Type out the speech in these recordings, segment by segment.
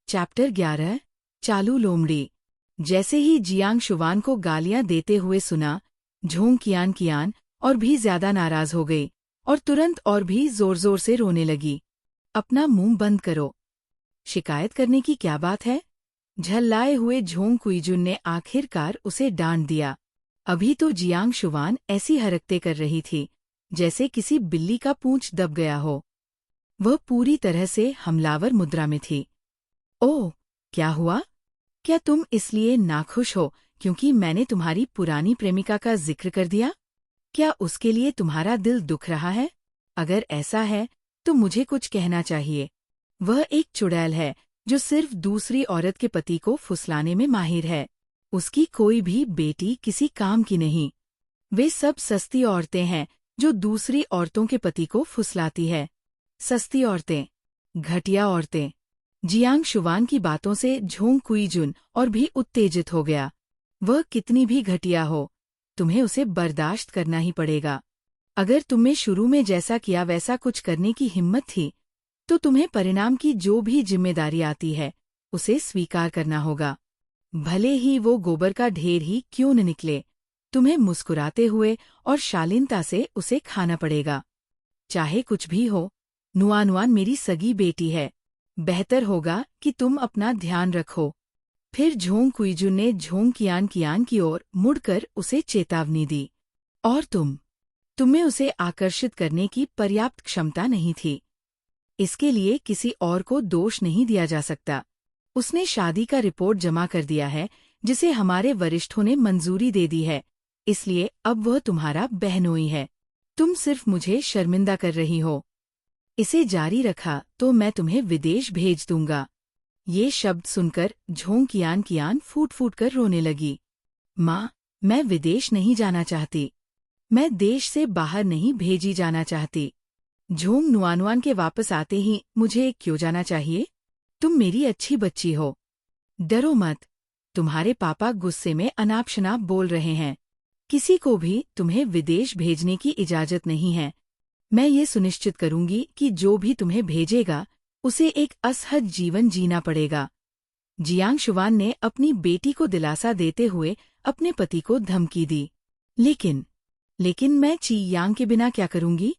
Chapter 11 चालू लोमड़ी। जैसे ही जियांग शुवान को गालियां देते हुए सुना, झोंग कियान और भी ज्यादा नाराज हो गई और तुरंत और भी जोर जोर से रोने लगी। अपना मुंह बंद करो, शिकायत करने की क्या बात है? झल्लाए हुए झोंग कुईजुन ने आखिरकार उसे डांट दिया। अभी तो जियांग शुवान ऐसी हरकतें कर रही थी जैसे किसी बिल्ली का पूंछ दब गया हो। वह पूरी तरह से हमलावर मुद्रा में थी। ओह, क्या हुआ? क्या तुम इसलिए नाखुश हो क्योंकि मैंने तुम्हारी पुरानी प्रेमिका का जिक्र कर दिया? क्या उसके लिए तुम्हारा दिल दुख रहा है? अगर ऐसा है तो मुझे कुछ कहना चाहिए। वह एक चुड़ैल है जो सिर्फ दूसरी औरत के पति को फुसलाने में माहिर है। उसकी कोई भी बेटी किसी काम की नहीं। वे सब सस्ती औरतें हैं जो दूसरी औरतों के पति को फुसलाती है। सस्ती औरतें, घटिया औरतें। जियांग शुवान की बातों से झोंग कुईजुन और भी उत्तेजित हो गया। वह कितनी भी घटिया हो, तुम्हें उसे बर्दाश्त करना ही पड़ेगा। अगर तुम्हें शुरू में जैसा किया वैसा कुछ करने की हिम्मत थी, तो तुम्हें परिणाम की जो भी जिम्मेदारी आती है, उसे स्वीकार करना होगा। भले ही वो गोबर का ढेर ही क्यों न निकले, तुम्हें मुस्कुराते हुए और शालीनता से उसे खाना पड़ेगा। चाहे कुछ भी हो, नुआनुआन मेरी सगी बेटी है। बेहतर होगा कि तुम अपना ध्यान रखो। फिर झोंग कुईजुन ने झोंग कियान की ओर मुड़कर उसे चेतावनी दी। और तुम्हें उसे आकर्षित करने की पर्याप्त क्षमता नहीं थी। इसके लिए किसी और को दोष नहीं दिया जा सकता। उसने शादी का रिपोर्ट जमा कर दिया है जिसे हमारे वरिष्ठों ने मंजूरी दे दी है, इसलिए अब वह तुम्हारा बहनोई है। तुम सिर्फ मुझे शर्मिंदा कर रही हो। इसे जारी रखा तो मैं तुम्हें विदेश भेज दूंगा। ये शब्द सुनकर झोंग कियान फूट फूट कर रोने लगी। माँ, मैं विदेश नहीं जाना चाहती। मैं देश से बाहर नहीं भेजी जाना चाहती। झोंग नुआनुआन के वापस आते ही मुझे क्यों जाना चाहिए? तुम मेरी अच्छी बच्ची हो। डरो मत। तुम्हारे पापा गुस्से में अनाप शनाप बोल रहे हैं। किसी को भी तुम्हें विदेश भेजने की इजाजत नहीं है। मैं ये सुनिश्चित करूंगी कि जो भी तुम्हें भेजेगा उसे एक असहज जीवन जीना पड़ेगा। जियांग शुवान ने अपनी बेटी को दिलासा देते हुए अपने पति को धमकी दी। लेकिन मैं ची यांग के बिना क्या करूंगी?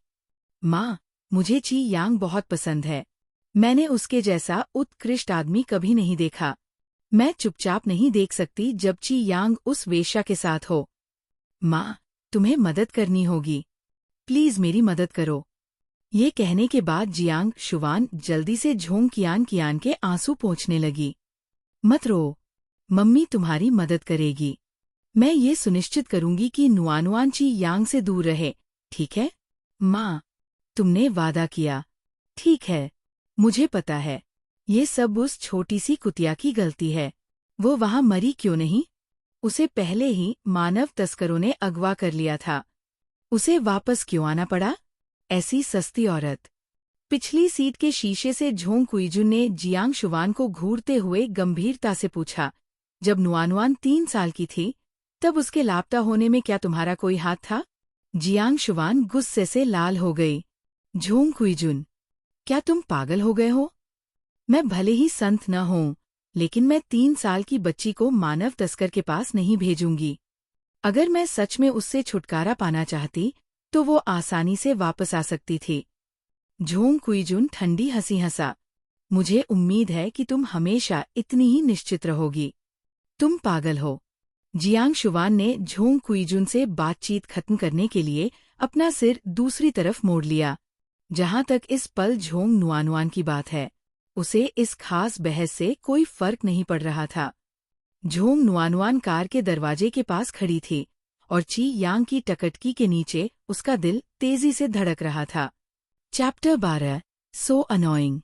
माँ, मुझे ची यांग बहुत पसंद है। मैंने उसके जैसा उत्कृष्ट आदमी कभी नहीं देखा। मैं चुपचाप नहीं देख सकती जब ची यांग उस वेश्या के साथ हो। माँ, तुम्हें मदद करनी होगी। प्लीज मेरी मदद करो। ये कहने के बाद जियांग शुवान जल्दी से झोंग कियान के आंसू पोंछने लगी। मत रो, मम्मी तुम्हारी मदद करेगी। मैं ये सुनिश्चित करूंगी कि नुआनुआन ची यांग से दूर रहे, ठीक है? माँ, तुमने वादा किया। ठीक है, मुझे पता है। ये सब उस छोटी सी कुतिया की गलती है। वो वहां मरी क्यों नहीं? उसे पहले ही मानव तस्करों ने अगवा कर लिया था। उसे वापस क्यों आना पड़ा? ऐसी सस्ती औरत। पिछली सीट के शीशे से झोंग कुईजुन ने जियांग शुवान को घूरते हुए गंभीरता से पूछा, जब नुआनुआन 3 साल की थी, तब उसके लापता होने में क्या तुम्हारा कोई हाथ था? जियांग शुवान गुस्से से लाल हो गई। झोंग कुईजुन, क्या तुम पागल हो गए हो? मैं भले ही संत न हूं, लेकिन मैं 3 साल की बच्ची को मानव तस्कर के पास नहीं भेजूंगी। अगर मैं सच में उससे छुटकारा पाना चाहती, तो वो आसानी से वापस आ सकती थी। झोंग कुईजुन ठंडी हंसी हंसा। मुझे उम्मीद है कि तुम हमेशा इतनी ही निश्चित रहोगी। तुम पागल हो। जियांग शुवान ने झोंग कुईजुन से बातचीत खत्म करने के लिए अपना सिर दूसरी तरफ मोड़ लिया। जहां तक इस पल झोंग नुआनुआन की बात है, उसे इस खास बहस से कोई फर्क नहीं पड़ रहा था। झोंग नुआनुआन कार के दरवाजे के पास खड़ी थी और ची यांग की टकटकी के नीचे उसका दिल तेजी से धड़क रहा था। Chapter 12 so annoying.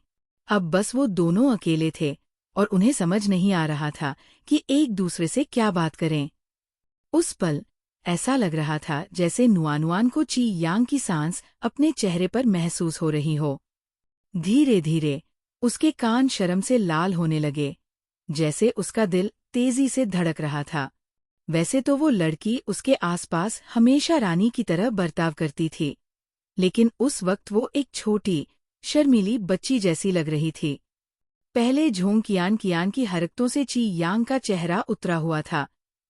अब बस वो दोनों अकेले थे और उन्हें समझ नहीं आ रहा था कि एक दूसरे से क्या बात करें। उस पल ऐसा लग रहा था जैसे नुआनुआन को ची यांग की सांस अपने चेहरे पर महसूस हो रही हो। धीरे धीरे उसके कान शर्म से लाल होने लगे, जैसे उसका दिल तेजी से धड़क रहा था। वैसे तो वो लड़की उसके आसपास हमेशा रानी की तरह बर्ताव करती थी, लेकिन उस वक्त वो एक छोटी, शर्मीली बच्ची जैसी लग रही थी। पहले झोंग कियान कियान की हरकतों से ची यांग का चेहरा उतरा हुआ था,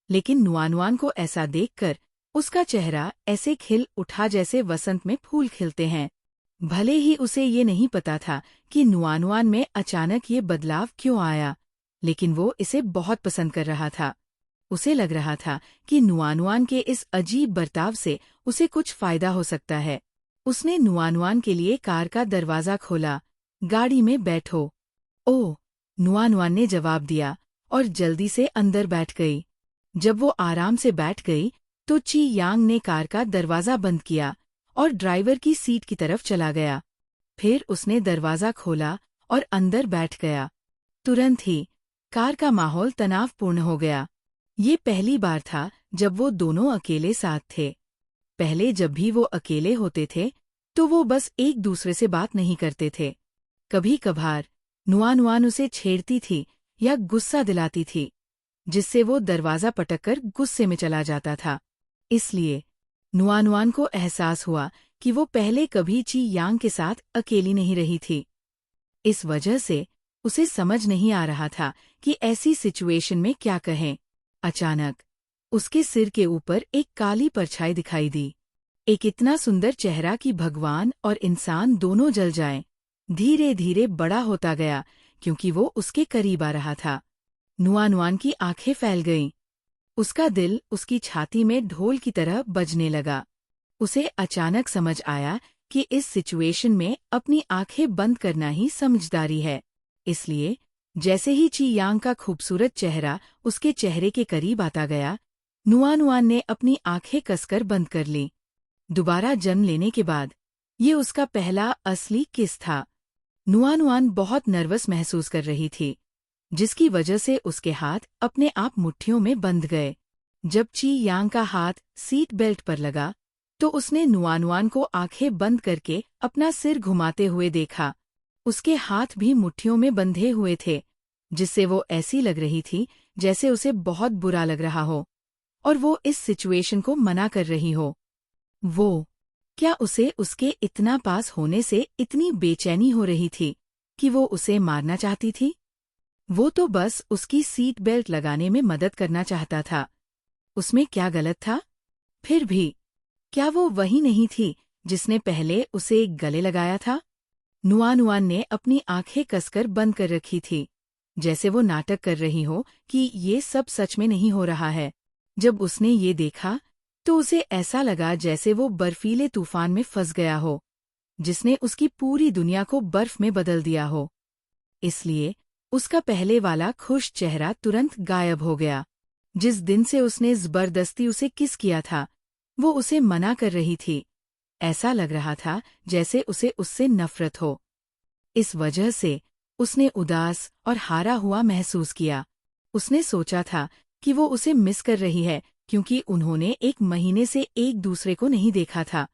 लेकिन नुआनुआन को ऐसा देखकर उसका चेहरा ऐसे खिल उठा जैसे वसंत में फूल खिलते हैं। भले ही उसे ये नहीं पता था कि नुआनुआन में अचानक ये बदलाव क्यों आया, लेकिन वो इसे बहुत पसंद कर रहा था। उसे लग रहा था कि नुआनुआन के इस अजीब बर्ताव से उसे कुछ फायदा हो सकता है। उसने नुआनुआन के लिए कार का दरवाज़ा खोला। गाड़ी में बैठो। ओह, नुआनुआन ने जवाब दिया और जल्दी से अंदर बैठ गई। जब वो आराम से बैठ गई तो ची यांग ने कार का दरवाज़ा बंद किया और ड्राइवर की सीट की तरफ चला गया। फिर उसने दरवाज़ा खोला और अंदर बैठ गया। तुरंत ही कार का माहौल तनावपूर्ण हो गया। ये पहली बार था जब वो दोनों अकेले साथ थे। पहले जब भी वो अकेले होते थे तो वो बस एक दूसरे से बात नहीं करते थे। कभी कभार नुआनुआन उसे छेड़ती थी या गुस्सा दिलाती थी, जिससे वो दरवाज़ा पटककर गुस्से में चला जाता था। इसलिए नुआनुआन को एहसास हुआ कि वो पहले कभी ची यांग के साथ अकेली नहीं रही थी। इस वजह से उसे समझ नहीं आ रहा था कि ऐसी सिचुएशन में क्या कहें। अचानक उसके सिर के ऊपर एक काली परछाई दिखाई दी। एक इतना सुंदर चेहरा कि भगवान और इंसान दोनों जल जाएं, धीरे धीरे बड़ा होता गया क्योंकि वो उसके करीब आ रहा था। नुआनुआन की आंखें फैल गईं। उसका दिल उसकी छाती में ढोल की तरह बजने लगा। उसे अचानक समझ आया कि इस सिचुएशन में अपनी आंखें बंद करना ही समझदारी है। इसलिए जैसे ही ची यांग का खूबसूरत चेहरा उसके चेहरे के करीब आता गया, नुआनुआन ने अपनी आंखें कसकर बंद कर लीं। दोबारा जन्म लेने के बाद ये उसका पहला असली किस था। नुआनुआन बहुत नर्वस महसूस कर रही थी, जिसकी वजह से उसके हाथ अपने आप मुट्ठियों में बंध गए। जब ची यांग का हाथ सीट बेल्ट पर लगा तो उसने नुआनुआन को आंखें बंद करके अपना सिर घुमाते हुए देखा। उसके हाथ भी मुट्ठियों में बंधे हुए थे, जिससे वो ऐसी लग रही थी जैसे उसे बहुत बुरा लग रहा हो और वो इस सिचुएशन को मना कर रही हो। क्या उसे उसके इतना पास होने से इतनी बेचैनी हो रही थी कि वो उसे मारना चाहती थी? वो तो बस उसकी सीट बेल्ट लगाने में मदद करना चाहता था। उसमें क्या गलत था? फिर भी क्या वो वही नहीं थी जिसने पहले उसे गले लगाया था? नुआनुआन ने अपनी आंखें कसकर बंद कर रखी थी, जैसे वो नाटक कर रही हो कि ये सब सच में नहीं हो रहा है। जब उसने ये देखा तो उसे ऐसा लगा जैसे वो बर्फीले तूफान में फंस गया हो, जिसने उसकी पूरी दुनिया को बर्फ में बदल दिया हो। इसलिए उसका पहले वाला खुश चेहरा तुरंत गायब हो गया। जिस दिन से उसने जबरदस्ती उसे किस किया था, वो उसे मना कर रही थी। ऐसा लग रहा था जैसे उसे उससे नफरत हो। इस वजह से उसने उदास और हारा हुआ महसूस किया। उसने सोचा था कि वो उसे मिस कर रही है क्योंकि उन्होंने एक महीने से एक दूसरे को नहीं देखा था।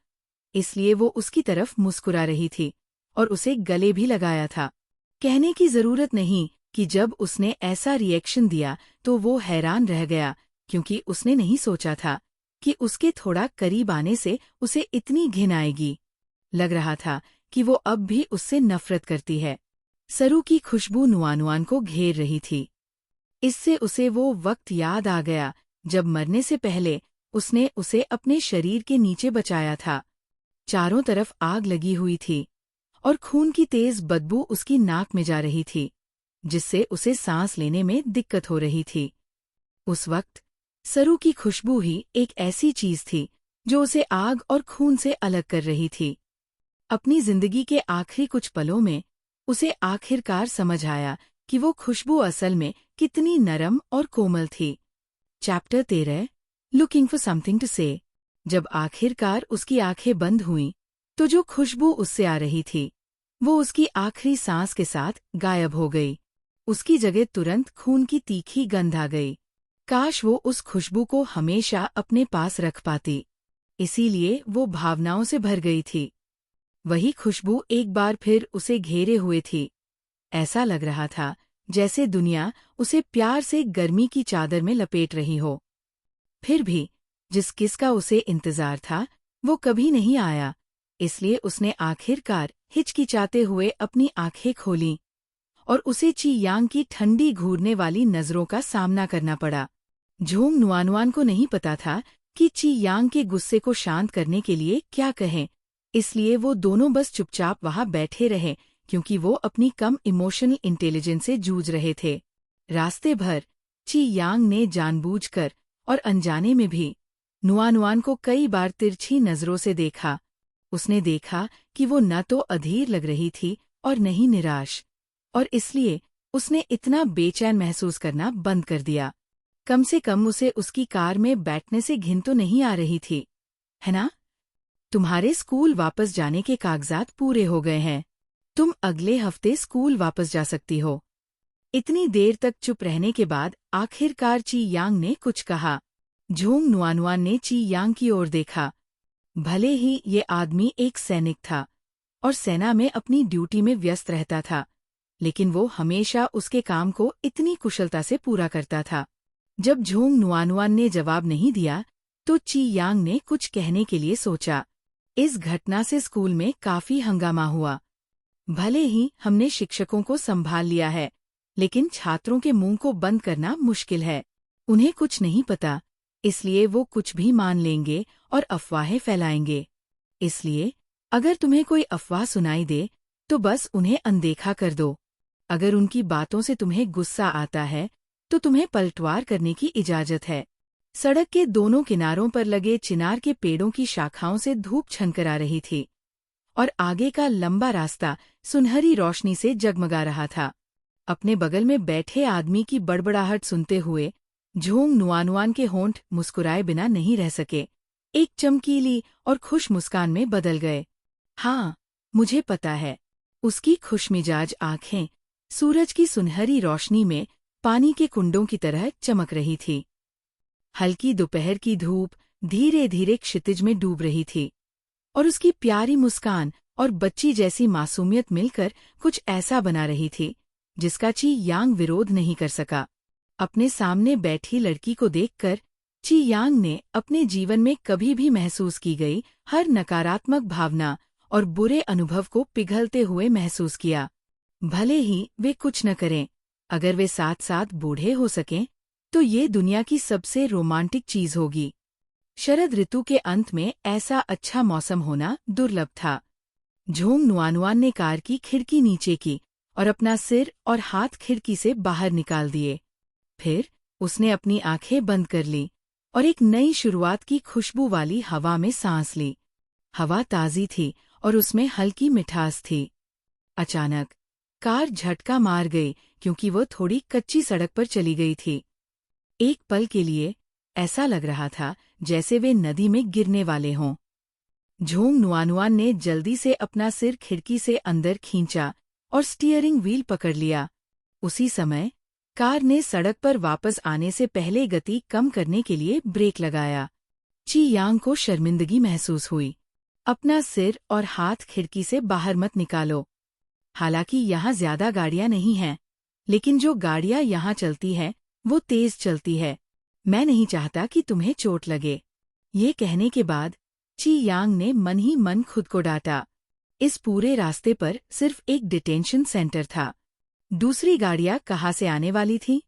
इसलिए वो उसकी तरफ मुस्कुरा रही थी और उसे गले भी लगाया था। कहने की जरूरत नहीं कि जब उसने ऐसा रिएक्शन दिया तो वो हैरान रह गया, क्योंकि उसने नहीं सोचा था कि उसके थोड़ा करीब आने से उसे इतनी घिन आएगी। लग रहा था कि वो अब भी उससे नफरत करती है। सरू की खुशबू नुआनुआन को घेर रही थी। इससे उसे वो वक्त याद आ गया जब मरने से पहले उसने उसे अपने शरीर के नीचे बचाया था। चारों तरफ आग लगी हुई थी और खून की तेज बदबू उसकी नाक में जा रही थी, जिससे उसे सांस लेने में दिक्कत हो रही थी। उस वक्त सरू की खुशबू ही एक ऐसी चीज थी जो उसे आग और खून से अलग कर रही थी। अपनी जिंदगी के आखिरी कुछ पलों में उसे आखिरकार समझ आया कि वो खुशबू असल में कितनी नरम और कोमल थी। Chapter 13 looking for something to say. जब आखिरकार उसकी आंखें बंद हुईं, तो जो खुशबू उससे आ रही थी वो उसकी आखिरी सांस के साथ गायब हो गई। उसकी जगह तुरंत खून की तीखी गंध आ गई। काश वो उस खुशबू को हमेशा अपने पास रख पाती। इसीलिए वो भावनाओं से भर गई थी। वही खुशबू एक बार फिर उसे घेरे हुए थी। ऐसा लग रहा था जैसे दुनिया उसे प्यार से गर्मी की चादर में लपेट रही हो। फिर भी जिस किस का उसे इंतजार था वो कभी नहीं आया। इसलिए उसने आखिरकार हिचकिचाते हुए अपनी आंखें खोलीं और उसे ची यांग की ठंडी घूरने वाली नजरों का सामना करना पड़ा। झोंग नुआनुआन को नहीं पता था कि ची यांग के गुस्से को शांत करने के लिए क्या कहें, इसलिए वो दोनों बस चुपचाप वहां बैठे रहे क्योंकि वो अपनी कम इमोशनल इंटेलिजेंस से जूझ रहे थे। रास्ते भर ची यांग ने जानबूझकर और अनजाने में भी नुआनुआन को कई बार तिरछी नजरों से देखा। उसने देखा कि वो न तो अधीर लग रही थी और न ही निराश, और इसलिए उसने इतना बेचैन महसूस करना बंद कर दिया। कम से कम उसे उसकी कार में बैठने से घिन तो नहीं आ रही थी, है ना? तुम्हारे स्कूल वापस जाने के कागजात पूरे हो गए हैं। तुम अगले हफ्ते स्कूल वापस जा सकती हो। इतनी देर तक चुप रहने के बाद आखिरकार ची यांग ने कुछ कहा। झोंग नुआनुआन ने ची यांग की ओर देखा। भले ही ये आदमी एक सैनिक था और सेना में अपनी ड्यूटी में व्यस्त रहता था, लेकिन वो हमेशा उसके काम को इतनी कुशलता से पूरा करता था। जब झोंग नुआनुआन ने जवाब नहीं दिया तो ची यांग ने कुछ कहने के लिए सोचा। इस घटना से स्कूल में काफी हंगामा हुआ। भले ही हमने शिक्षकों को संभाल लिया है, लेकिन छात्रों के मुंह को बंद करना मुश्किल है। उन्हें कुछ नहीं पता, इसलिए वो कुछ भी मान लेंगे और अफवाहें फैलाएंगे। इसलिए अगर तुम्हें कोई अफवाह सुनाई दे तो बस उन्हें अनदेखा कर दो। अगर उनकी बातों से तुम्हें गुस्सा आता है तो तुम्हें पलटवार करने की इजाजत है। सड़क के दोनों किनारों पर लगे चिनार के पेड़ों की शाखाओं से धूप छनकर आ रही थी और आगे का लंबा रास्ता सुनहरी रोशनी से जगमगा रहा था। अपने बगल में बैठे आदमी की बड़बड़ाहट सुनते हुए झोंग नुआनुआन के होंठ मुस्कुराए बिना नहीं रह सके। एक चमकीली और खुश मुस्कान में बदल गए। हाँ, मुझे पता है। उसकी खुशमिजाज आंखें सूरज की सुनहरी रोशनी में पानी के कुंडों की तरह चमक रही थी। हल्की दोपहर की धूप धीरे धीरे क्षितिज में डूब रही थी और उसकी प्यारी मुस्कान और बच्ची जैसी मासूमियत मिलकर कुछ ऐसा बना रही थी जिसका ची यांग विरोध नहीं कर सका। अपने सामने बैठी लड़की को देखकर ची यांग ने अपने जीवन में कभी भी महसूस की गई हर नकारात्मक भावना और बुरे अनुभव को पिघलते हुए महसूस किया। भले ही वे कुछ न करें, अगर वे साथ साथ बूढ़े हो सकें तो ये दुनिया की सबसे रोमांटिक चीज होगी। शरद ऋतु के अंत में ऐसा अच्छा मौसम होना दुर्लभ था। झोंग नुआनुआन ने कार की खिड़की नीचे की और अपना सिर और हाथ खिड़की से बाहर निकाल दिए। फिर उसने अपनी आंखें बंद कर ली और एक नई शुरुआत की खुशबू वाली हवा में सांस ली। हवा ताज़ी थी और उसमें हल्की मिठास थी। अचानक कार झटका मार गई क्योंकि वो थोड़ी कच्ची सड़क पर चली गई थी। एक पल के लिए ऐसा लग रहा था जैसे वे नदी में गिरने वाले हों। झोंग नुआनुआन ने जल्दी से अपना सिर खिड़की से अंदर खींचा और स्टीयरिंग व्हील पकड़ लिया। उसी समय कार ने सड़क पर वापस आने से पहले गति कम करने के लिए ब्रेक लगाया। ची यांग को शर्मिंदगी महसूस हुई। अपना सिर और हाथ खिड़की से बाहर मत निकालो। हालांकि यहाँ ज्यादा गाड़ियां नहीं हैं, लेकिन जो गाड़ियां यहाँ चलती हैं वो तेज चलती है। मैं नहीं चाहता कि तुम्हें चोट लगे। ये कहने के बाद ची यांग ने मन ही मन खुद को डांटा। इस पूरे रास्ते पर सिर्फ एक डिटेंशन सेंटर था। दूसरी गाड़ियां कहाँ से आने वाली थीं?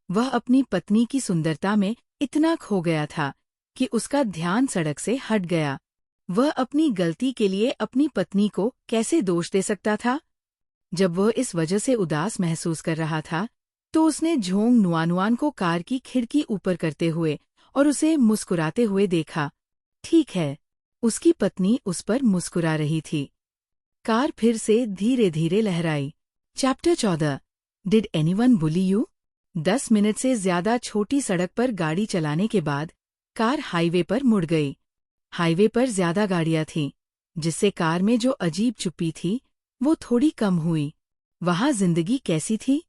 वह अपनी पत्नी की सुंदरता में इतना खो गया था कि उसका ध्यान सड़क से हट गया। वह अपनी गलती के लिए अपनी पत्नी को कैसे दोष दे सकता था? जब वह इस वजह से उदास महसूस कर रहा था तो उसने झोंग नुआनुआन को कार की खिड़की ऊपर करते हुए और उसे मुस्कुराते हुए देखा। ठीक है, उसकी पत्नी उस पर मुस्कुरा रही थी। कार फिर से धीरे धीरे लहराई। Chapter 14 did anyone bully you? 10 minute से ज्यादा छोटी सड़क पर गाड़ी चलाने के बाद कार हाईवे पर मुड़ गई। हाईवे पर ज्यादा गाड़ियां थीं, जिससे कार में जो अजीब चुप्पी थी वो थोड़ी कम हुई। वहां जिंदगी कैसी थी?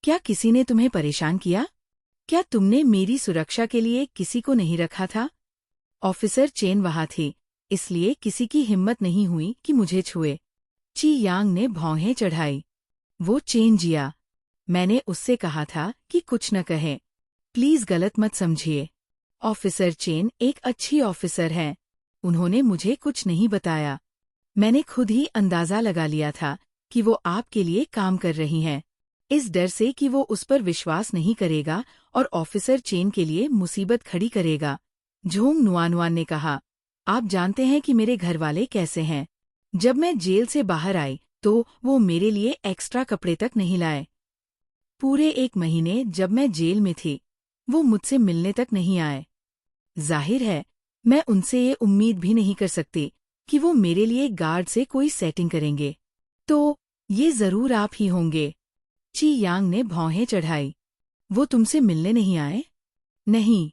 क्या किसी ने तुम्हें परेशान किया? क्या तुमने मेरी सुरक्षा के लिए किसी को नहीं रखा था? ऑफिसर चेन वहां थी, इसलिए किसी की हिम्मत नहीं हुई कि मुझे छुए। ची यांग ने भौहें चढ़ाई। वो चेन जिया। मैंने उससे कहा था कि कुछ न कहे। प्लीज गलत मत समझिए। ऑफिसर चेन एक अच्छी ऑफिसर हैं। उन्होंने मुझे कुछ नहीं बताया। मैंने खुद ही अंदाजा लगा लिया था कि वो आपके लिए काम कर रही हैं, इस डर से कि वो उस पर विश्वास नहीं करेगा और ऑफिसर चेन के लिए मुसीबत खड़ी करेगा। झोंग नुआनुआन ने कहा, आप जानते हैं कि मेरे घर वाले कैसे हैं। जब मैं जेल से बाहर आई तो वो मेरे लिए एक्स्ट्रा कपड़े तक नहीं लाए। पूरे 1 महीने जब मैं जेल में थी, वो मुझसे मिलने तक नहीं आए। जाहिर है, मैं उनसे ये उम्मीद भी नहीं कर सकती कि वो मेरे लिए गार्ड से कोई सेटिंग करेंगे। तो ये जरूर आप ही होंगे। ची यांग ने भौहें चढ़ाई। वो तुमसे मिलने नहीं आए? नहीं।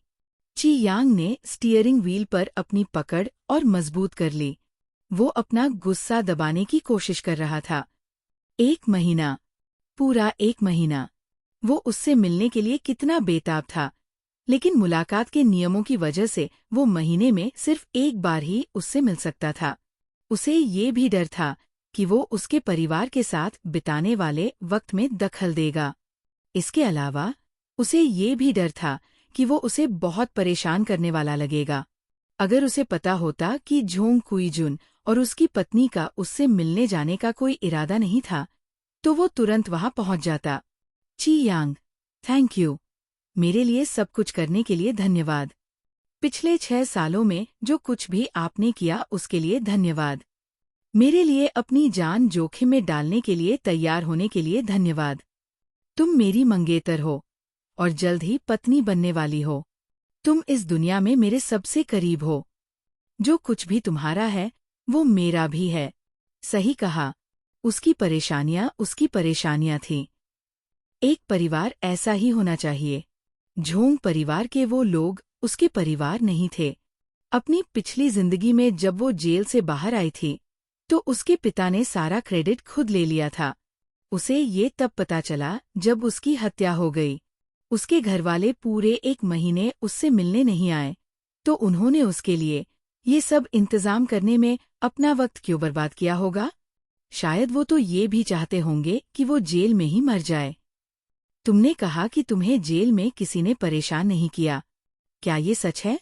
ची यांग ने स्टीयरिंग व्हील पर अपनी पकड़ और मजबूत कर ली। वो अपना गुस्सा दबाने की कोशिश कर रहा था। 1 महीना, पूरा 1 महीना। वो उससे मिलने के लिए कितना बेताब था, लेकिन मुलाकात के नियमों की वजह से वो महीने में सिर्फ 1 बार ही उससे मिल सकता था। उसे ये भी डर था कि वो उसके परिवार के साथ बिताने वाले वक्त में दखल देगा। इसके अलावा उसे ये भी डर था कि वो उसे बहुत परेशान करने वाला लगेगा। अगर उसे पता होता कि झोंग कुईजुन और उसकी पत्नी का उससे मिलने जाने का कोई इरादा नहीं था, तो वो तुरंत वहां पहुंच जाता। ची यांग, थैंक यू। मेरे लिए सब कुछ करने के लिए धन्यवाद। पिछले 6 सालों में जो कुछ भी आपने किया उसके लिए धन्यवाद। मेरे लिए अपनी जान जोखिम में डालने के लिए तैयार होने के लिए धन्यवाद। तुम मेरी मंगेतर हो और जल्द ही पत्नी बनने वाली हो। तुम इस दुनिया में मेरे सबसे करीब हो। जो कुछ भी तुम्हारा है वो मेरा भी है। सही कहा, उसकी परेशानियां थीं। एक परिवार ऐसा ही होना चाहिए। झोंग परिवार के वो लोग उसके परिवार नहीं थे। अपनी पिछली जिंदगी में जब वो जेल से बाहर आई थी, तो उसके पिता ने सारा क्रेडिट खुद ले लिया था। उसे ये तब पता चला जब उसकी हत्या हो गई। उसके घरवाले पूरे 1 महीने उससे मिलने नहीं आए, तो उन्होंने उसके लिए ये सब इंतजाम करने में अपना वक्त क्यों बर्बाद किया होगा? शायद वो तो ये भी चाहते होंगे कि वो जेल में ही मर जाए। तुमने कहा कि तुम्हें जेल में किसी ने परेशान नहीं किया। क्या ये सच है?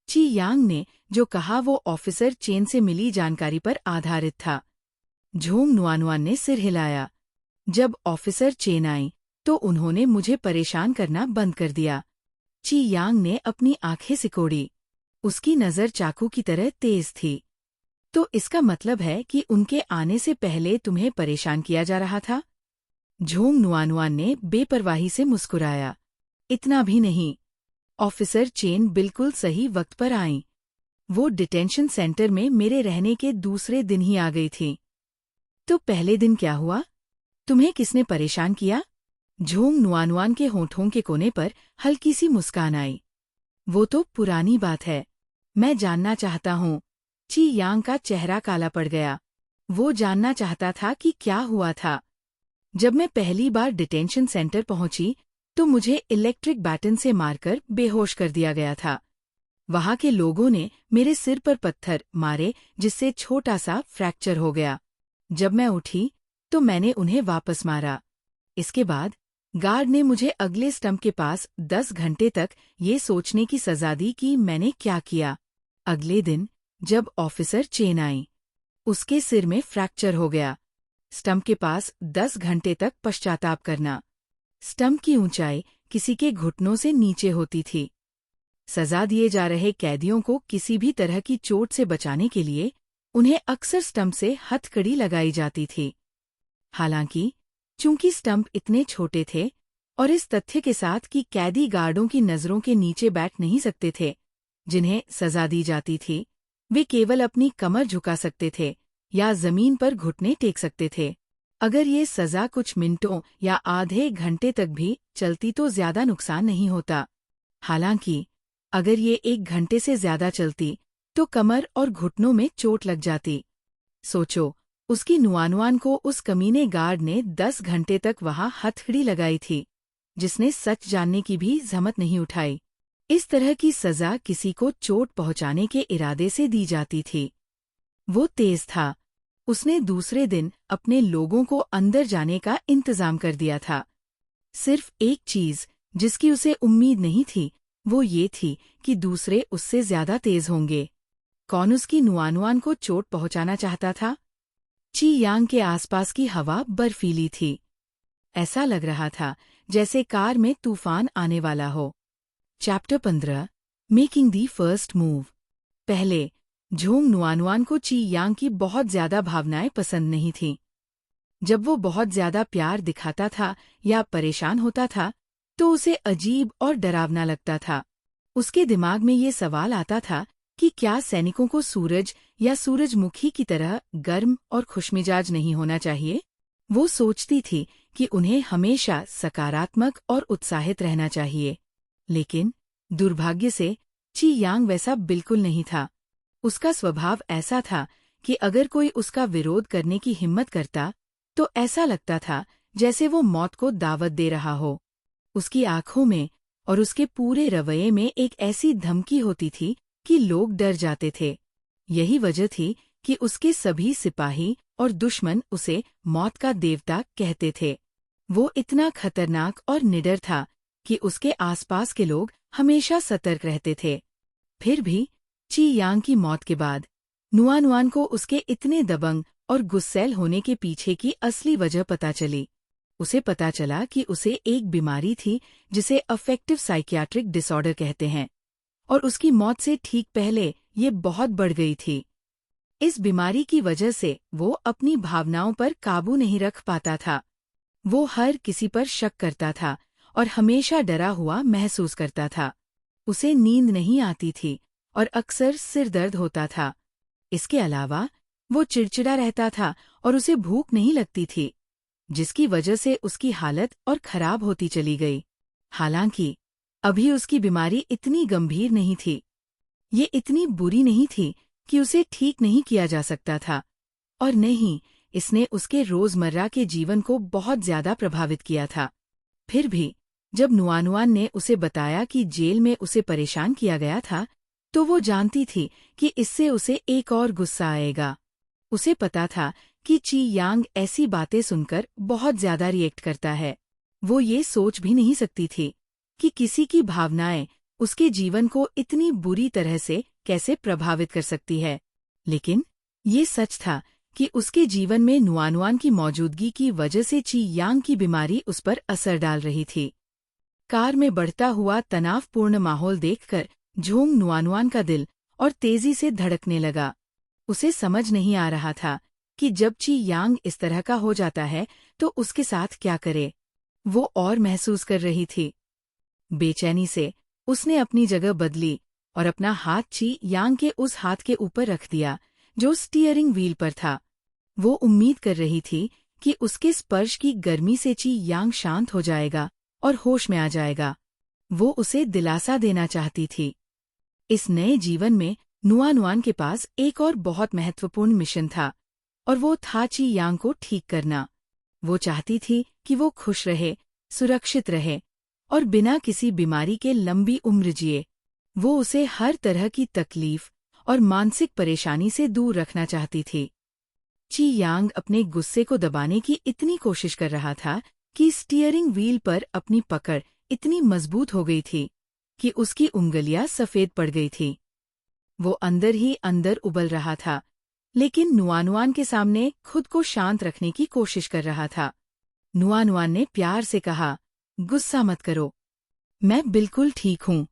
ची यांग ने जो कहा वो ऑफिसर चेन से मिली जानकारी पर आधारित था। झोंग नुआनुआन ने सिर हिलाया। जब ऑफिसर चेन आई, तो उन्होंने मुझे परेशान करना बंद कर दिया। ची यांग ने अपनी आंखें सिकोड़ी। उसकी नज़र चाकू की तरह तेज थी। तो इसका मतलब है कि उनके आने से पहले तुम्हें परेशान किया जा रहा था? झोंग नुआनुआन ने बेपरवाही से मुस्कुराया। इतना भी नहीं। ऑफिसर चेन बिल्कुल सही वक्त पर आईं। वो डिटेंशन सेंटर में मेरे रहने के दूसरे दिन ही आ गई थी। तो पहले दिन क्या हुआ? तुम्हें किसने परेशान किया? झोंग नुआनुआन के होठों के कोने पर हल्की सी मुस्कान आई। वो तो पुरानी बात है। मैं जानना चाहता हूँ। ची यांग का चेहरा काला पड़ गया। वो जानना चाहता था कि क्या हुआ था। जब मैं पहली बार डिटेंशन सेंटर पहुंची, तो मुझे इलेक्ट्रिक बैटन से मारकर बेहोश कर दिया गया था। वहां के लोगों ने मेरे सिर पर पत्थर मारे, जिससे छोटा सा फ्रैक्चर हो गया। जब मैं उठी, तो मैंने उन्हें वापस मारा। इसके बाद गार्ड ने मुझे अगले स्टंप के पास 10 घंटे तक ये सोचने की सजा दी कि मैंने क्या किया। अगले दिन जब ऑफिसर चेन आई, उसके सिर में फ्रैक्चर हो गया। स्टंप के पास 10 घंटे तक पश्चाताप करना। स्टंप की ऊंचाई किसी के घुटनों से नीचे होती थी। सजा दिए जा रहे कैदियों को किसी भी तरह की चोट से बचाने के लिए उन्हें अक्सर स्टंप से हथकड़ी लगाई जाती थी। हालांकि चूंकि स्टंप इतने छोटे थे और इस तथ्य के साथ कि कैदी गार्डों की नज़रों के नीचे बैठ नहीं सकते थे जिन्हें सजा दी जाती थी, वे केवल अपनी कमर झुका सकते थे या जमीन पर घुटने टेक सकते थे। अगर ये सजा कुछ मिनटों या आधे घंटे तक भी चलती तो ज्यादा नुकसान नहीं होता। हालांकि अगर ये 1 घंटे से ज्यादा चलती तो कमर और घुटनों में चोट लग जाती। सोचो, उसकी नुआनुआन को उस कमीने गार्ड ने 10 घंटे तक वहां हथकड़ी लगाई थी, जिसने सच जानने की भी जहमत नहीं उठाई। इस तरह की सजा किसी को चोट पहुंचाने के इरादे से दी जाती थी। वो तेज था। उसने दूसरे दिन अपने लोगों को अंदर जाने का इंतजाम कर दिया था। सिर्फ एक चीज जिसकी उसे उम्मीद नहीं थी, वो ये थी कि दूसरे उससे ज्यादा तेज होंगे। कौन उसकी नुआनुआन को चोट पहुंचाना चाहता था? ची यांग के आसपास की हवा बर्फीली थी। ऐसा लग रहा था जैसे कार में तूफान आने वाला हो। Chapter 15 making the first move. पहले झोंग नुआनुआन को ची यांग की बहुत ज्यादा भावनाएं पसंद नहीं थीं। जब वो बहुत ज्यादा प्यार दिखाता था या परेशान होता था तो उसे अजीब और डरावना लगता था। उसके दिमाग में ये सवाल आता था कि क्या सैनिकों को सूरज या सूरजमुखी की तरह गर्म और खुशमिजाज नहीं होना चाहिए। वो सोचती थी कि उन्हें हमेशा सकारात्मक और उत्साहित रहना चाहिए, लेकिन दुर्भाग्य से ची यांग वैसा बिल्कुल नहीं था। उसका स्वभाव ऐसा था कि अगर कोई उसका विरोध करने की हिम्मत करता तो ऐसा लगता था जैसे वो मौत को दावत दे रहा हो। उसकी आंखों में और उसके पूरे रवैये में एक ऐसी धमकी होती थी कि लोग डर जाते थे। यही वजह थी कि उसके सभी सिपाही और दुश्मन उसे मौत का देवता कहते थे। वो इतना खतरनाक और निडर था कि उसके आसपास के लोग हमेशा सतर्क रहते थे। फिर भी ची यांग की मौत के बाद नुआनुआन को उसके इतने दबंग और गुस्सैल होने के पीछे की असली वजह पता चली। उसे पता चला कि उसे एक बीमारी थी जिसे अफेक्टिव साइकियाट्रिक डिसऑर्डर कहते हैं, और उसकी मौत से ठीक पहले ये बहुत बढ़ गई थी। इस बीमारी की वजह से वो अपनी भावनाओं पर काबू नहीं रख पाता था। वो हर किसी पर शक करता था और हमेशा डरा हुआ महसूस करता था। उसे नींद नहीं आती थी और अक्सर सिर दर्द होता था। इसके अलावा वो चिड़चिड़ा रहता था और उसे भूख नहीं लगती थी, जिसकी वजह से उसकी हालत और खराब होती चली गई। हालांकि अभी उसकी बीमारी इतनी गंभीर नहीं थी, ये इतनी बुरी नहीं थी कि उसे ठीक नहीं किया जा सकता था, और नहीं, इसने उसके रोजमर्रा के जीवन को बहुत ज्यादा प्रभावित किया था। फिर भी जब नुआनुआन ने उसे बताया कि जेल में उसे परेशान किया गया था, तो वो जानती थी कि इससे उसे एक और गुस्सा आएगा। उसे पता था कि ची यांग ऐसी बातें सुनकर बहुत ज्यादा रिएक्ट करता है। वो ये सोच भी नहीं सकती थी कि किसी की भावनाएं उसके जीवन को इतनी बुरी तरह से कैसे प्रभावित कर सकती है। लेकिन ये सच था कि उसके जीवन में नुआनुआन की मौजूदगी की वजह से ची यांग की बीमारी उस पर असर डाल रही थी। कार में बढ़ता हुआ तनावपूर्ण माहौल देखकर झोंग नुआनुआन का दिल और तेजी से धड़कने लगा। उसे समझ नहीं आ रहा था कि जब ची यांग इस तरह का हो जाता है तो उसके साथ क्या करे। वो और महसूस कर रही थी। बेचैनी से उसने अपनी जगह बदली और अपना हाथ ची यांग के उस हाथ के ऊपर रख दिया जो स्टीयरिंग व्हील पर था। वो उम्मीद कर रही थी कि उसके स्पर्श की गर्मी से ची यांग शांत हो जाएगा और होश में आ जाएगा। वो उसे दिलासा देना चाहती थी। इस नए जीवन में नुआनुआन के पास एक और बहुत महत्वपूर्ण मिशन था, और वो था ची यांग को ठीक करना। वो चाहती थी कि वो खुश रहे, सुरक्षित रहे और बिना किसी बीमारी के लंबी उम्र जिए। वो उसे हर तरह की तकलीफ और मानसिक परेशानी से दूर रखना चाहती थी। ची यांग अपने गुस्से को दबाने की इतनी कोशिश कर रहा था कि स्टीयरिंग व्हील पर अपनी पकड़ इतनी मजबूत हो गई थी कि उसकी उंगलियां सफेद पड़ गई थी। वो अंदर ही अंदर उबल रहा था, लेकिन नुआनुआन के सामने खुद को शांत रखने की कोशिश कर रहा था। नुआनुआन ने प्यार से कहा, गुस्सा मत करो, मैं बिल्कुल ठीक हूँ।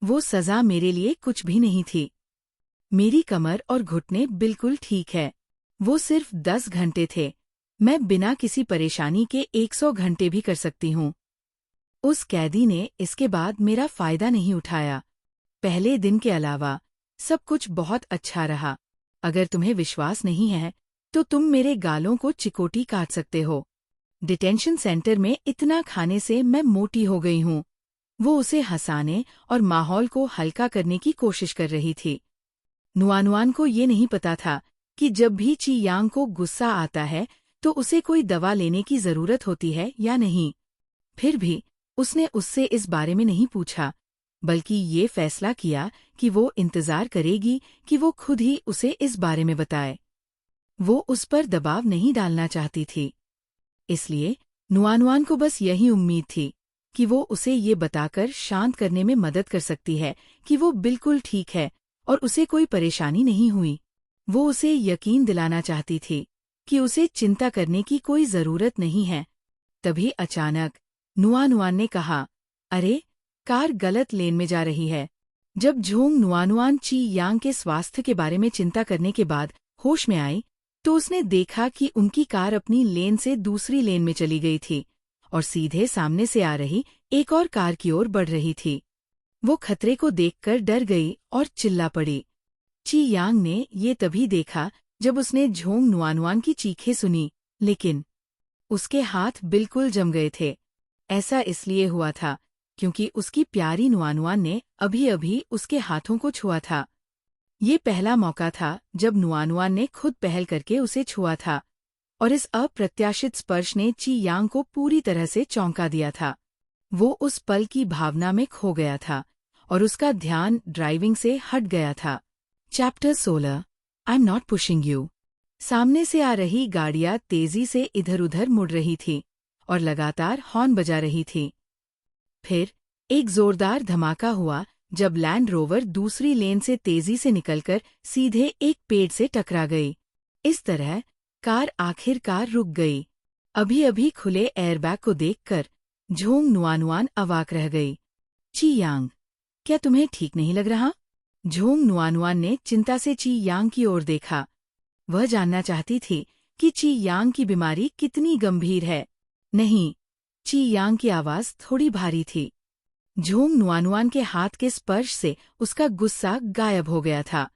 वो सजा मेरे लिए कुछ भी नहीं थी। मेरी कमर और घुटने बिल्कुल ठीक है। वो सिर्फ 10 घंटे थे। मैं बिना किसी परेशानी के 100 घंटे भी कर सकती हूँ। उस कैदी ने इसके बाद मेरा फायदा नहीं उठाया। पहले दिन के अलावा सब कुछ बहुत अच्छा रहा। अगर तुम्हें विश्वास नहीं है तो तुम मेरे गालों को चिकोटी काट सकते हो। डिटेंशन सेंटर में इतना खाने से मैं मोटी हो गई हूँ। वो उसे हंसाने और माहौल को हल्का करने की कोशिश कर रही थी। नुआनुआन को ये नहीं पता था कि जब भी ची यांग को गुस्सा आता है तो उसे कोई दवा लेने की जरूरत होती है या नहीं। फिर भी उसने उससे इस बारे में नहीं पूछा, बल्कि ये फैसला किया कि वो इंतजार करेगी कि वो खुद ही उसे इस बारे में बताए। वो उस पर दबाव नहीं डालना चाहती थी, इसलिए नुआनुआन को बस यही उम्मीद थी कि वो उसे ये बताकर शांत करने में मदद कर सकती है कि वो बिल्कुल ठीक है और उसे कोई परेशानी नहीं हुई। वो उसे यकीन दिलाना चाहती थी कि उसे चिंता करने की कोई जरूरत नहीं है। तभी अचानक नुआनुआन ने कहा, अरे, कार गलत लेन में जा रही है। जब झोंग नुआनुआन ची यांग के स्वास्थ्य के बारे में चिंता करने के बाद होश में आई, तो उसने देखा कि उनकी कार अपनी लेन से दूसरी लेन में चली गई थी और सीधे सामने से आ रही एक और कार की ओर बढ़ रही थी। वो खतरे को देखकर डर गई और चिल्ला पड़ी। ची यांग ने ये तभी देखा जब उसने झोंग नुआनुआन की चीखें सुनी, लेकिन उसके हाथ बिल्कुल जम गए थे। ऐसा इसलिए हुआ था क्योंकि उसकी प्यारी नुआनुआन ने अभी-अभी उसके हाथों को छुआ था। ये पहला मौका था जब नुआनुआन ने खुद पहल करके उसे छुआ था, और इस अप्रत्याशित स्पर्श ने ची यांग को पूरी तरह से चौंका दिया था। वो उस पल की भावना में खो गया था और उसका ध्यान ड्राइविंग से हट गया था। Chapter 16 I am not pushing you. सामने से आ रही गाड़ियां तेजी से इधर-उधर मुड़ रही थी और लगातार हॉर्न बजा रही थी। फिर एक जोरदार धमाका हुआ जब लैंड रोवर दूसरी लेन से तेजी से निकलकर सीधे एक पेड़ से टकरा गई। इस तरह कार आखिरकार रुक गई। अभी-अभी खुले एयरबैग को देखकर झोंग नुआनुआन अवाक रह गई। ची यांग, क्या तुम्हें ठीक नहीं लग रहा? झोंग नुआनुआन ने चिंता से ची यांग की ओर देखा। वह जानना चाहती थी कि ची यांग की बीमारी कितनी गंभीर है। नहीं, ची यांग की आवाज थोड़ी भारी थी। झोंग नुआनुआन के हाथ के स्पर्श से उसका गुस्सा गायब हो गया था।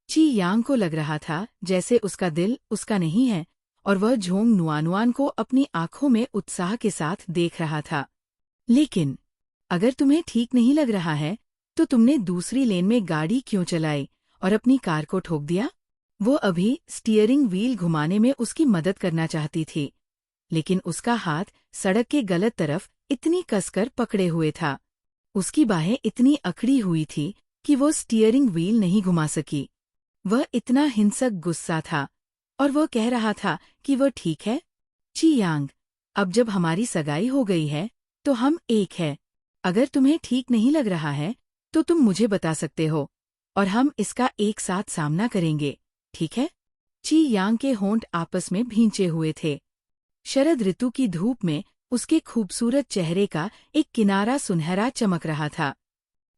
ची यांग को लग रहा था जैसे उसका दिल उसका नहीं है और वह झोंग नुआनुआन को अपनी आंखों में उत्साह के साथ देख रहा था। लेकिन अगर तुम्हें ठीक नहीं लग रहा है तो तुमने दूसरी लेन में गाड़ी क्यों चलाई और अपनी कार को ठोक दिया? वो अभी स्टीयरिंग व्हील घुमाने में उसकी मदद करना चाहती थी, लेकिन उसका हाथ सड़क के गलत तरफ इतनी कसकर पकड़े हुए था। उसकी बाहें इतनी अकड़ी हुई थी कि वो स्टीयरिंग व्हील नहीं घुमा सकी। वह इतना हिंसक गुस्सा था और वह कह रहा था कि वह ठीक है। ची यांग, अब जब हमारी सगाई हो गई है तो हम एक है। अगर तुम्हें ठीक नहीं लग रहा है तो तुम मुझे बता सकते हो और हम इसका एक साथ सामना करेंगे, ठीक है? ची यांग के होंठ आपस में भींचे हुए थे। शरद ऋतु की धूप में उसके खूबसूरत चेहरे का एक किनारा सुनहरा चमक रहा था।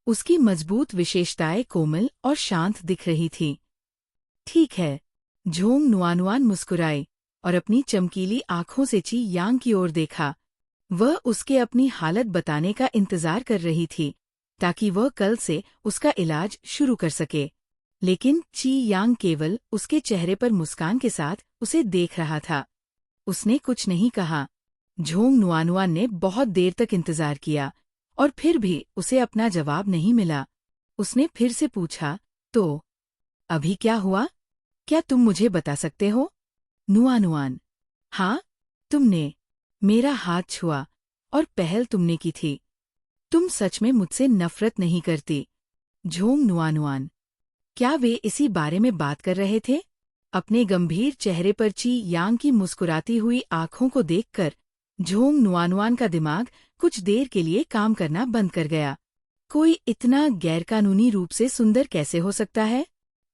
उसकी मजबूत विशेषताएं कोमल और शांत दिख रही थीं। ठीक है, झोंग नुआनुआन मुस्कुराई और अपनी चमकीली आंखों से ची यांग की ओर देखा। वह उसके अपनी हालत बताने का इंतजार कर रही थी ताकि वह कल से उसका इलाज शुरू कर सके। लेकिन ची यांग केवल उसके चेहरे पर मुस्कान के साथ उसे देख रहा था। उसने कुछ नहीं कहा। झोंग नुआनुआन ने बहुत देर तक इंतजार किया और फिर भी उसे अपना जवाब नहीं मिला। उसने फिर से पूछा, तो अभी क्या हुआ? क्या तुम मुझे बता सकते हो? नुआनुआन, हाँ, तुमने मेरा हाथ छुआ और पहल तुमने की थी। तुम सच में मुझसे नफरत नहीं करती। झोंग नुआनुआन, क्या वे इसी बारे में बात कर रहे थे? अपने गंभीर चेहरे पर ची यांग की मुस्कुराती हुई आंखों को देखकर झोंग नुआनुआन का दिमाग कुछ देर के लिए काम करना बंद कर गया। कोई इतना गैरकानूनी रूप से सुंदर कैसे हो सकता है?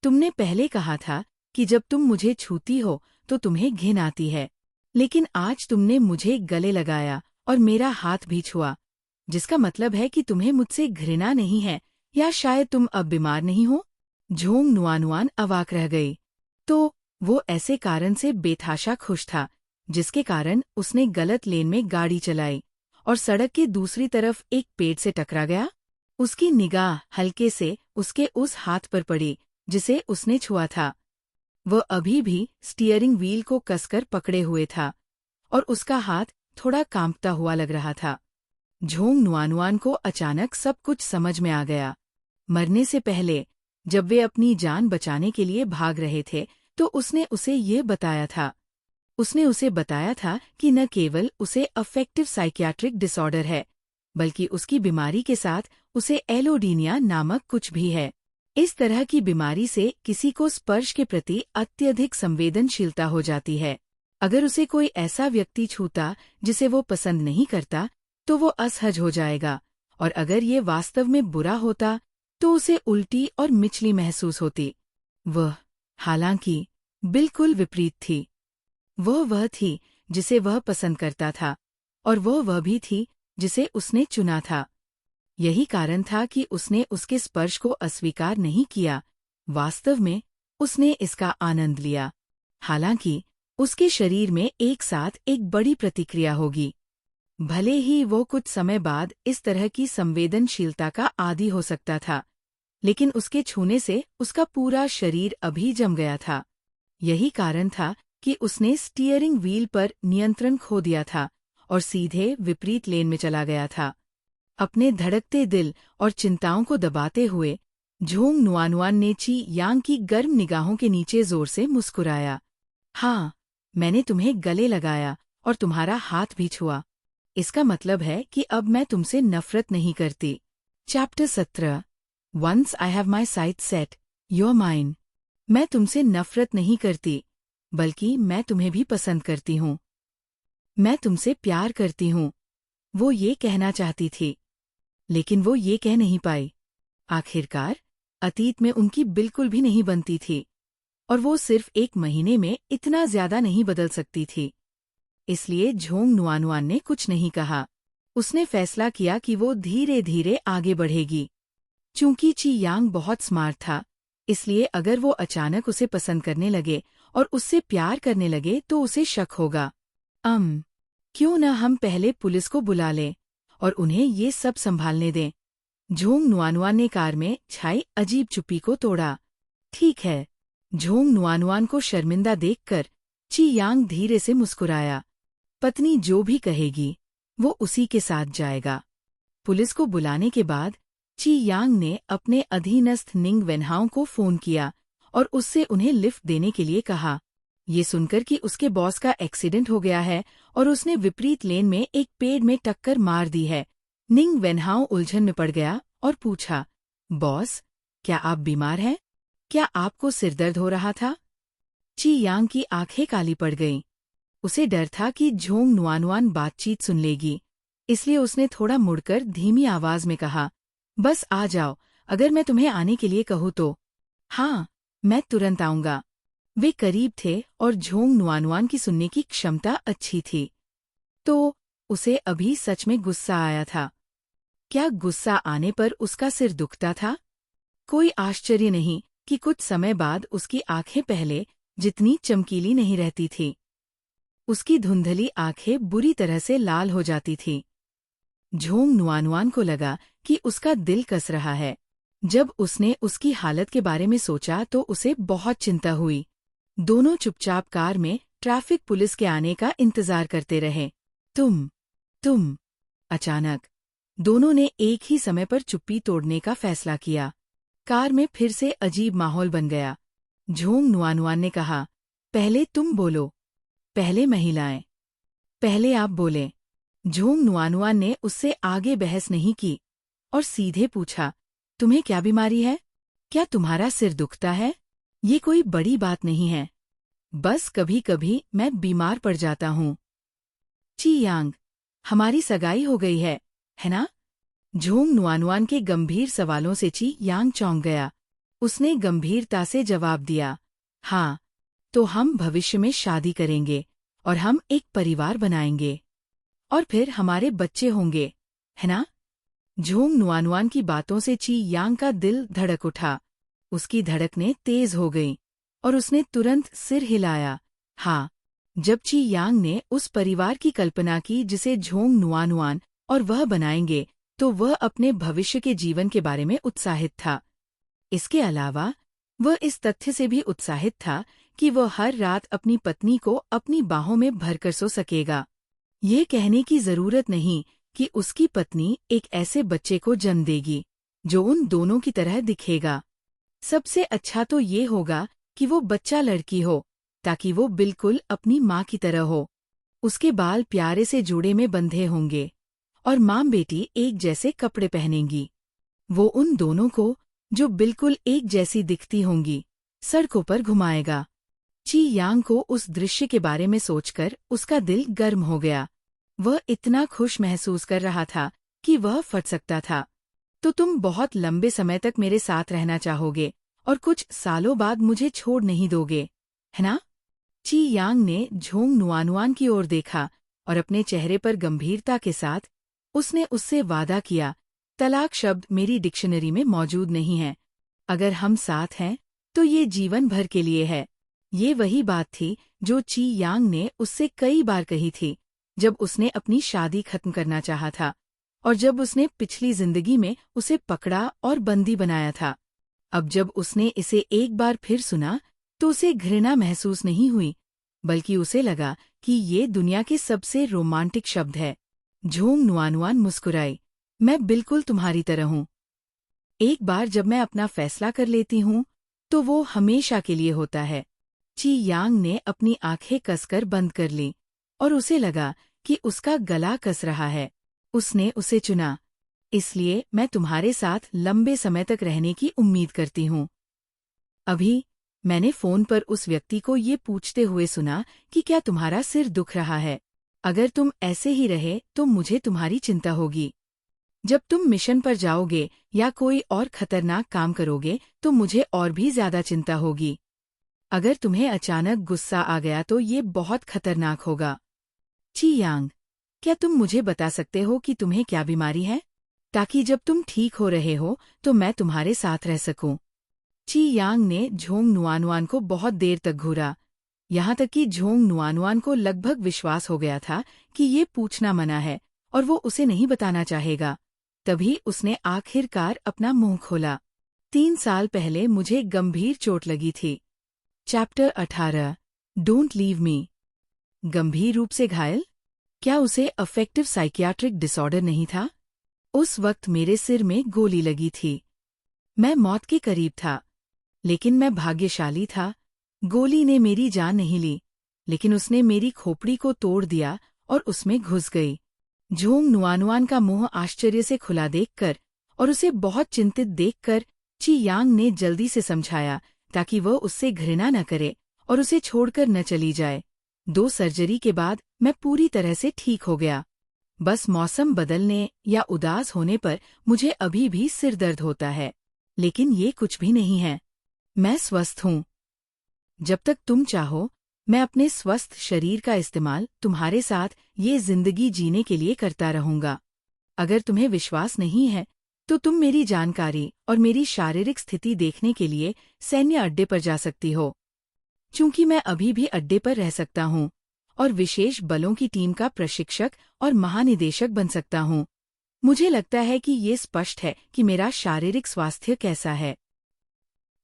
तुमने पहले कहा था कि जब तुम मुझे छूती हो तो तुम्हें घिन आती है, लेकिन आज तुमने मुझे गले लगाया और मेरा हाथ भी छुआ, जिसका मतलब है कि तुम्हें मुझसे घृणा नहीं है, या शायद तुम अब बीमार नहीं हो? झोंग नुआनुआन अवाक रह गई। तो वो ऐसे कारण से बेतहाशा खुश था जिसके कारण उसने गलत लेन में गाड़ी चलाई और सड़क के दूसरी तरफ एक पेड़ से टकरा गया। उसकी निगाह हल्के से उसके उस हाथ पर पड़ी जिसे उसने छुआ था। वह अभी भी स्टीयरिंग व्हील को कसकर पकड़े हुए था और उसका हाथ थोड़ा कांपता हुआ लग रहा था। झोंग नुआनुआन को अचानक सब कुछ समझ में आ गया। मरने से पहले जब वे अपनी जान बचाने के लिए भाग रहे थे तो उसने उसे ये बताया था। उसने उसे बताया था कि न केवल उसे अफेक्टिव साइकियाट्रिक डिसऑर्डर है, बल्कि उसकी बीमारी के साथ उसे एलोडीनिया नामक कुछ भी है। इस तरह की बीमारी से किसी को स्पर्श के प्रति अत्यधिक संवेदनशीलता हो जाती है। अगर उसे कोई ऐसा व्यक्ति छूता जिसे वो पसंद नहीं करता तो वो असहज हो जाएगा, और अगर ये वास्तव में बुरा होता तो उसे उल्टी और मिचली महसूस होती। वह हालांकि बिल्कुल विपरीत थी। वह थी जिसे वह पसंद करता था, और वह भी थी जिसे उसने चुना था। यही कारण था कि उसने उसके स्पर्श को अस्वीकार नहीं किया। वास्तव में उसने इसका आनंद लिया। हालांकि उसके शरीर में एक साथ एक बड़ी प्रतिक्रिया होगी। भले ही वो कुछ समय बाद इस तरह की संवेदनशीलता का आदी हो सकता था, लेकिन उसके छूने से उसका पूरा शरीर अभी जम गया था। यही कारण था कि उसने स्टीयरिंग व्हील पर नियंत्रण खो दिया था और सीधे विपरीत लेन में चला गया था। अपने धड़कते दिल और चिंताओं को दबाते हुए झोंग नुआनुआन ने ची यांग की गर्म निगाहों के नीचे जोर से मुस्कुराया। हाँ, मैंने तुम्हें गले लगाया और तुम्हारा हाथ भी छुआ। इसका मतलब है कि अब मैं तुमसे नफरत नहीं करती। Chapter 17 once I have my sight set, your mine. मैं तुमसे नफरत नहीं करती, बल्कि मैं तुम्हें भी पसंद करती हूँ। मैं तुमसे प्यार करती हूँ। वो ये कहना चाहती थी, लेकिन वो ये कह नहीं पाई। आखिरकार अतीत में उनकी बिल्कुल भी नहीं बनती थी, और वो सिर्फ 1 महीने में इतना ज्यादा नहीं बदल सकती थी। इसलिए झोंग नुआनुआन ने कुछ नहीं कहा। उसने फैसला किया कि वो धीरे धीरे आगे बढ़ेगी। चूंकि ची यांग बहुत स्मार्ट था, इसलिए अगर वो अचानक उसे पसंद करने लगे और उससे प्यार करने लगे तो उसे शक होगा। क्यों न हम पहले पुलिस को बुला लें और उन्हें ये सब संभालने दें। झोंग नुआनुआन ने कार में छाई अजीब चुप्पी को तोड़ा। ठीक है। झोंग नुआनुआन को शर्मिंदा देखकर ची यांग धीरे से मुस्कुराया। पत्नी जो भी कहेगी वो उसी के साथ जाएगा। पुलिस को बुलाने के बाद ची यांग ने अपने अधीनस्थ निंग वेनहाओ को फोन किया और उससे उन्हें लिफ्ट देने के लिए कहा। ये सुनकर कि उसके बॉस का एक्सीडेंट हो गया है और उसने विपरीत लेन में एक पेड़ में टक्कर मार दी है, निंग वेनहाओ उलझन में पड़ गया और पूछा, बॉस, क्या आप बीमार हैं? क्या आपको सिरदर्द हो रहा था? ची यांग की आंखें काली पड़ गईं। उसे डर था कि झोंग नुआनुआन बातचीत सुन लेगी, इसलिए उसने थोड़ा मुड़कर धीमी आवाज में कहा, बस आ जाओ, अगर मैं तुम्हें आने के लिए कहूँ तो। हाँ, मैं तुरंत आऊंगा। वे करीब थे और झोंग नुआनुआन की सुनने की क्षमता अच्छी थी। तो उसे अभी सच में गुस्सा आया था। क्या गुस्सा आने पर उसका सिर दुखता था? कोई आश्चर्य नहीं कि कुछ समय बाद उसकी आंखें पहले जितनी चमकीली नहीं रहती थी। उसकी धुंधली आंखें बुरी तरह से लाल हो जाती थीं। झोंग नुआनुआन को लगा कि उसका दिल कस रहा है। जब उसने उसकी हालत के बारे में सोचा तो उसे बहुत चिंता हुई। दोनों चुपचाप कार में ट्रैफिक पुलिस के आने का इंतजार करते रहे। तुम। अचानक दोनों ने एक ही समय पर चुप्पी तोड़ने का फैसला किया। कार में फिर से अजीब माहौल बन गया। झोंग नुआनुआन ने कहा, पहले तुम बोलो। पहले महिलाएं। पहले आप बोले। झोंग नुआनुआन ने उससे आगे बहस नहीं की और सीधे पूछा, तुम्हें क्या बीमारी है? क्या तुम्हारा सिर दुखता है? ये कोई बड़ी बात नहीं है। बस कभी कभी मैं बीमार पड़ जाता हूँ। ची यांग, हमारी सगाई हो गई है ना? झोंग नुआनुआन के गंभीर सवालों से ची यांग चौंक गया। उसने गंभीरता से जवाब दिया, हाँ, तो हम भविष्य में शादी करेंगे और हम एक परिवार बनाएंगे और फिर हमारे बच्चे होंगे, है ना? झोंग नुआनुआन की बातों से ची यांग का दिल धड़क उठा। उसकी धड़कनें तेज हो गईं और उसने तुरंत सिर हिलाया। हाँ, जब ची यांग ने उस परिवार की कल्पना की जिसे झोंग नुआनुआन और वह बनाएंगे, तो वह अपने भविष्य के जीवन के बारे में उत्साहित था। इसके अलावा वह इस तथ्य से भी उत्साहित था कि वह हर रात अपनी पत्नी को अपनी बाहों में भरकर सो सकेगा। ये कहने की जरूरत नहीं कि उसकी पत्नी एक ऐसे बच्चे को जन्म देगी जो उन दोनों की तरह दिखेगा। सबसे अच्छा तो ये होगा कि वो बच्चा लड़की हो, ताकि वो बिल्कुल अपनी माँ की तरह हो। उसके बाल प्यारे से जूड़े में बंधे होंगे और माँ बेटी एक जैसे कपड़े पहनेंगी। वो उन दोनों को, जो बिल्कुल एक जैसी दिखती होंगी, सड़कों पर घुमाएगा। ची यांग को उस दृश्य के बारे में सोचकर उसका दिल गर्म हो गया। वह इतना खुश महसूस कर रहा था कि वह फट सकता था। तो तुम बहुत लंबे समय तक मेरे साथ रहना चाहोगे और कुछ सालों बाद मुझे छोड़ नहीं दोगे, है ना? ची यांग ने झोंग नुआनुआन की ओर देखा और अपने चेहरे पर गंभीरता के साथ उसने उससे वादा किया, तलाक शब्द मेरी डिक्शनरी में मौजूद नहीं है। अगर हम साथ हैं तो ये जीवन भर के लिए है। ये वही बात थी जो ची यांग ने उससे कई बार कही थी, जब उसने अपनी शादी खत्म करना चाहा था और जब उसने पिछली जिंदगी में उसे पकड़ा और बंदी बनाया था। अब जब उसने इसे एक बार फिर सुना तो उसे घृणा महसूस नहीं हुई, बल्कि उसे लगा कि ये दुनिया के सबसे रोमांटिक शब्द है। झोंग नुआनुआन मुस्कुराई, मैं बिल्कुल तुम्हारी तरह हूँ। एक बार जब मैं अपना फैसला कर लेती हूँ तो वो हमेशा के लिए होता है। ची यांग ने अपनी आंखें कसकर बंद कर लीं और उसे लगा कि उसका गला कस रहा है। उसने उसे चुना, इसलिए मैं तुम्हारे साथ लंबे समय तक रहने की उम्मीद करती हूँ। अभी मैंने फोन पर उस व्यक्ति को ये पूछते हुए सुना कि क्या तुम्हारा सिर दुख रहा है। अगर तुम ऐसे ही रहे तो मुझे तुम्हारी चिंता होगी। जब तुम मिशन पर जाओगे या कोई और खतरनाक काम करोगे तो मुझे और भी ज्यादा चिंता होगी। अगर तुम्हें अचानक गुस्सा आ गया तो ये बहुत खतरनाक होगा। ची यांग, क्या तुम मुझे बता सकते हो कि तुम्हें क्या बीमारी है, ताकि जब तुम ठीक हो रहे हो तो मैं तुम्हारे साथ रह सकूं। ची यांग ने झोंग नुआनुआन को बहुत देर तक घूरा, यहाँ तक कि झोंग नुआनुआन को लगभग विश्वास हो गया था कि ये पूछना मना है और वो उसे नहीं बताना चाहेगा। तभी उसने आखिरकार अपना मुंह खोला। 3 साल पहले मुझे गंभीर चोट लगी थी। Chapter 18 don't leave me. गंभीर रूप से घायल? क्या उसे अफेक्टिव साइकियाट्रिक डिसऑर्डर नहीं था? उस वक्त मेरे सिर में गोली लगी थी। मैं मौत के करीब था, लेकिन मैं भाग्यशाली था। गोली ने मेरी जान नहीं ली, लेकिन उसने मेरी खोपड़ी को तोड़ दिया और उसमें घुस गई। झोंग नुआनुआन का मुंह आश्चर्य से खुला देखकर और उसे बहुत चिंतित देखकर ची यांग ने जल्दी से समझाया, ताकि वह उससे घृणा न करे और उसे छोड़कर न चली जाए। 2 सर्जरी के बाद मैं पूरी तरह से ठीक हो गया। बस मौसम बदलने या उदास होने पर मुझे अभी भी सिर दर्द होता है, लेकिन ये कुछ भी नहीं है। मैं स्वस्थ हूँ। जब तक तुम चाहो, मैं अपने स्वस्थ शरीर का इस्तेमाल तुम्हारे साथ ये जिंदगी जीने के लिए करता रहूंगा। अगर तुम्हें विश्वास नहीं है तो तुम मेरी जानकारी और मेरी शारीरिक स्थिति देखने के लिए सैन्य अड्डे पर जा सकती हो। चूंकि मैं अभी भी अड्डे पर रह सकता हूँ और विशेष बलों की टीम का प्रशिक्षक और महानिदेशक बन सकता हूँ, मुझे लगता है कि ये स्पष्ट है कि मेरा शारीरिक स्वास्थ्य कैसा है।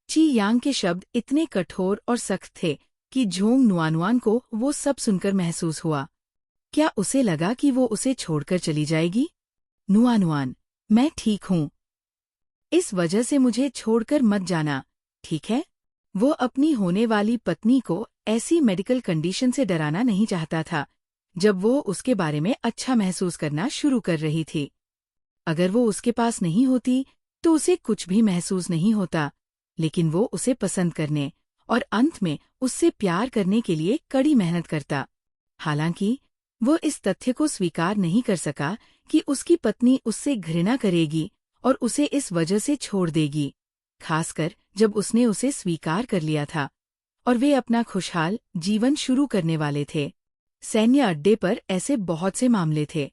ची यांग के शब्द इतने कठोर और सख्त थे कि झोंग नुआनुआन को वो सब सुनकर महसूस हुआ। क्या उसे लगा कि वो उसे छोड़कर चली जाएगी? नुआनुआन, मैं ठीक हूँ। इस वजह से मुझे छोड़कर मत जाना, ठीक है? वो अपनी होने वाली पत्नी को ऐसी मेडिकल कंडीशन से डराना नहीं चाहता था, जब वो उसके बारे में अच्छा महसूस करना शुरू कर रही थी। अगर वो उसके पास नहीं होती तो उसे कुछ भी महसूस नहीं होता, लेकिन वो उसे पसंद करने और अंत में उससे प्यार करने के लिए कड़ी मेहनत करता। हालांकि वो इस तथ्य को स्वीकार नहीं कर सका कि उसकी पत्नी उससे घृणा करेगी और उसे इस वजह से छोड़ देगी, खासकर जब उसने उसे स्वीकार कर लिया था और वे अपना खुशहाल जीवन शुरू करने वाले थे। सैन्य अड्डे पर ऐसे बहुत से मामले थे।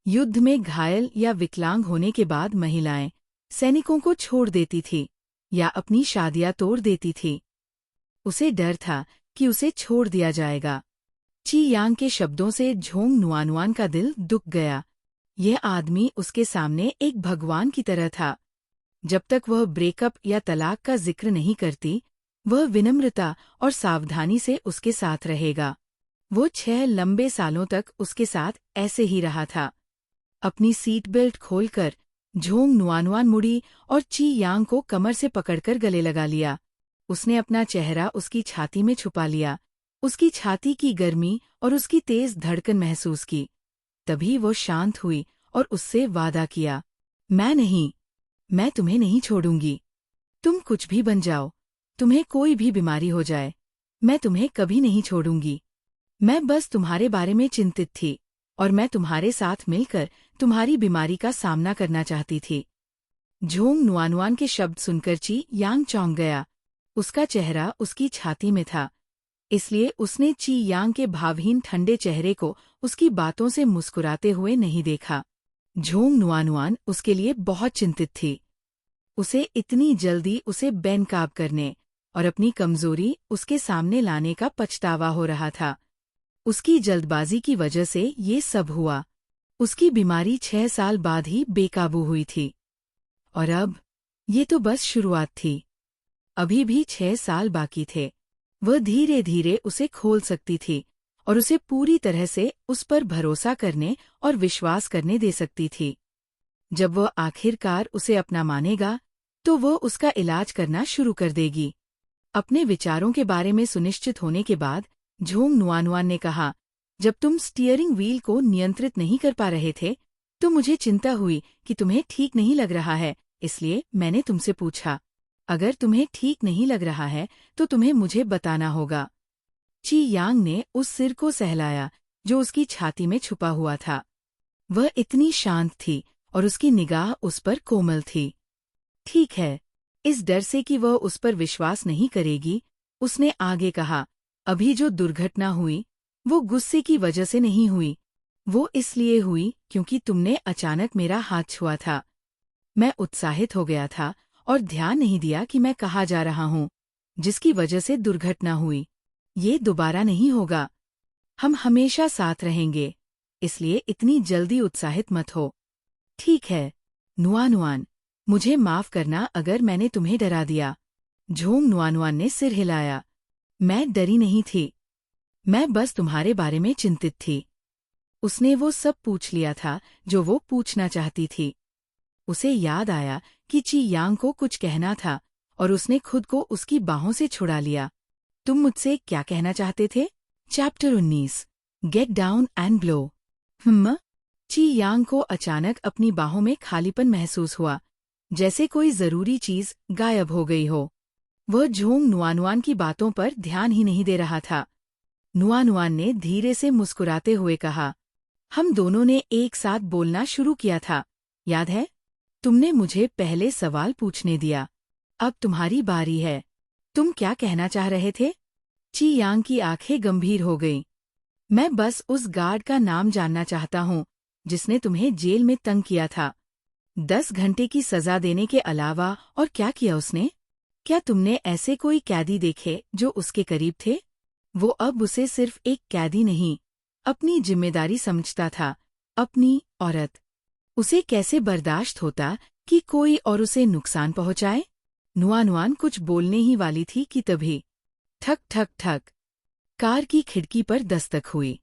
युद्ध में घायल या विकलांग होने के बाद महिलाएं सैनिकों को छोड़ देती थी या अपनी शादियां तोड़ देती थी। उसे डर था कि उसे छोड़ दिया जाएगा। ची यांग के शब्दों से झोंग नुआनुआन का दिल दुख गया। यह आदमी उसके सामने एक भगवान की तरह था। जब तक वह ब्रेकअप या तलाक का जिक्र नहीं करती, वह विनम्रता और सावधानी से उसके साथ रहेगा। वो 6 लंबे सालों तक उसके साथ ऐसे ही रहा था। अपनी सीट बेल्ट खोलकर झोंग नुआनुआन मुड़ी और ची यांग को कमर से पकड़कर गले लगा लिया। उसने अपना चेहरा उसकी छाती में छुपा लिया, उसकी छाती की गर्मी और उसकी तेज धड़कन महसूस की। तभी वो शांत हुई और उससे वादा किया, मैं तुम्हें नहीं छोड़ूंगी। तुम कुछ भी बन जाओ, तुम्हें कोई भी बीमारी हो जाए, मैं तुम्हें कभी नहीं छोड़ूंगी। मैं बस तुम्हारे बारे में चिंतित थी और मैं तुम्हारे साथ मिलकर तुम्हारी बीमारी का सामना करना चाहती थी। झोंग नुआनुआन के शब्द सुनकर ची यांग चौंक गया। उसका चेहरा उसकी छाती में था। इसलिए उसने ची यांग के भावहीन ठंडे चेहरे को उसकी बातों से मुस्कुराते हुए नहीं देखा। झोंग नुआनुआन उसके लिए बहुत चिंतित थी। उसे इतनी जल्दी उसे बेनकाब करने और अपनी कमजोरी उसके सामने लाने का पछतावा हो रहा था। उसकी जल्दबाजी की वजह से ये सब हुआ। उसकी बीमारी 6 साल बाद ही बेकाबू हुई थी। और अब ये तो बस शुरुआत थी। अभी भी 6 साल बाकी थे। वह धीरे धीरे उसे खोल सकती थी और उसे पूरी तरह से उस पर भरोसा करने और विश्वास करने दे सकती थी। जब वह आखिरकार उसे अपना मानेगा, तो वह उसका इलाज करना शुरू कर देगी। अपने विचारों के बारे में सुनिश्चित होने के बाद झोंग नुआनुआन ने कहा, जब तुम स्टीयरिंग व्हील को नियंत्रित नहीं कर पा रहे थे, तो मुझे चिंता हुई कि तुम्हें ठीक नहीं लग रहा है, इसलिए मैंने तुमसे पूछा। अगर तुम्हें ठीक नहीं लग रहा है, तो तुम्हें मुझे बताना होगा। ची यांग ने उस सिर को सहलाया जो उसकी छाती में छुपा हुआ था। वह इतनी शांत थी और उसकी निगाह उस पर कोमल थी। ठीक है, इस डर से कि वह उस पर विश्वास नहीं करेगी, उसने आगे कहा, अभी जो दुर्घटना हुई, वो गुस्से की वजह से नहीं हुई। वो इसलिए हुई क्योंकि तुमने अचानक मेरा हाथ छुआ था। मैं उत्साहित हो गया था और ध्यान नहीं दिया कि मैं कहाँ जा रहा हूँ, जिसकी वजह से दुर्घटना हुई। ये दोबारा नहीं होगा। हम हमेशा साथ रहेंगे, इसलिए इतनी जल्दी उत्साहित मत हो। ठीक है, नुआनुआन, मुझे माफ करना अगर मैंने तुम्हें डरा दिया। झोंग नुआनुआन ने सिर हिलाया। मैं डरी नहीं थी। मैं बस तुम्हारे बारे में चिंतित थी। उसने वो सब पूछ लिया था जो वो पूछना चाहती थी। उसे याद आया कि ची यांग को कुछ कहना था और उसने खुद को उसकी बाहों से छुड़ा लिया। तुम मुझसे क्या कहना चाहते थे? Chapter 19 get down and blow. ची यांग को अचानक अपनी बाहों में खालीपन महसूस हुआ, जैसे कोई जरूरी चीज गायब हो गई हो। वह झोंग नुआनुआन की बातों पर ध्यान ही नहीं दे रहा था। नुआनुआन ने धीरे से मुस्कुराते हुए कहा, हम दोनों ने एक साथ बोलना शुरू किया था, याद है? तुमने मुझे पहले सवाल पूछने दिया। अब तुम्हारी बारी है। तुम क्या कहना चाह रहे थे? ची यांग की आंखें गंभीर हो गईं। मैं बस उस गार्ड का नाम जानना चाहता हूँ जिसने तुम्हें जेल में तंग किया था। 10 घंटे की सजा देने के अलावा और क्या किया उसने? क्या तुमने ऐसे कोई कैदी देखे जो उसके करीब थे? वो अब उसे सिर्फ एक कैदी नहीं, अपनी जिम्मेदारी समझता था, अपनी औरत। उसे कैसे बर्दाश्त होता कि कोई और उसे नुकसान पहुंचाए? नुआनुआन कुछ बोलने ही वाली थी कि तभी ठक ठक ठक कार की खिड़की पर दस्तक हुई।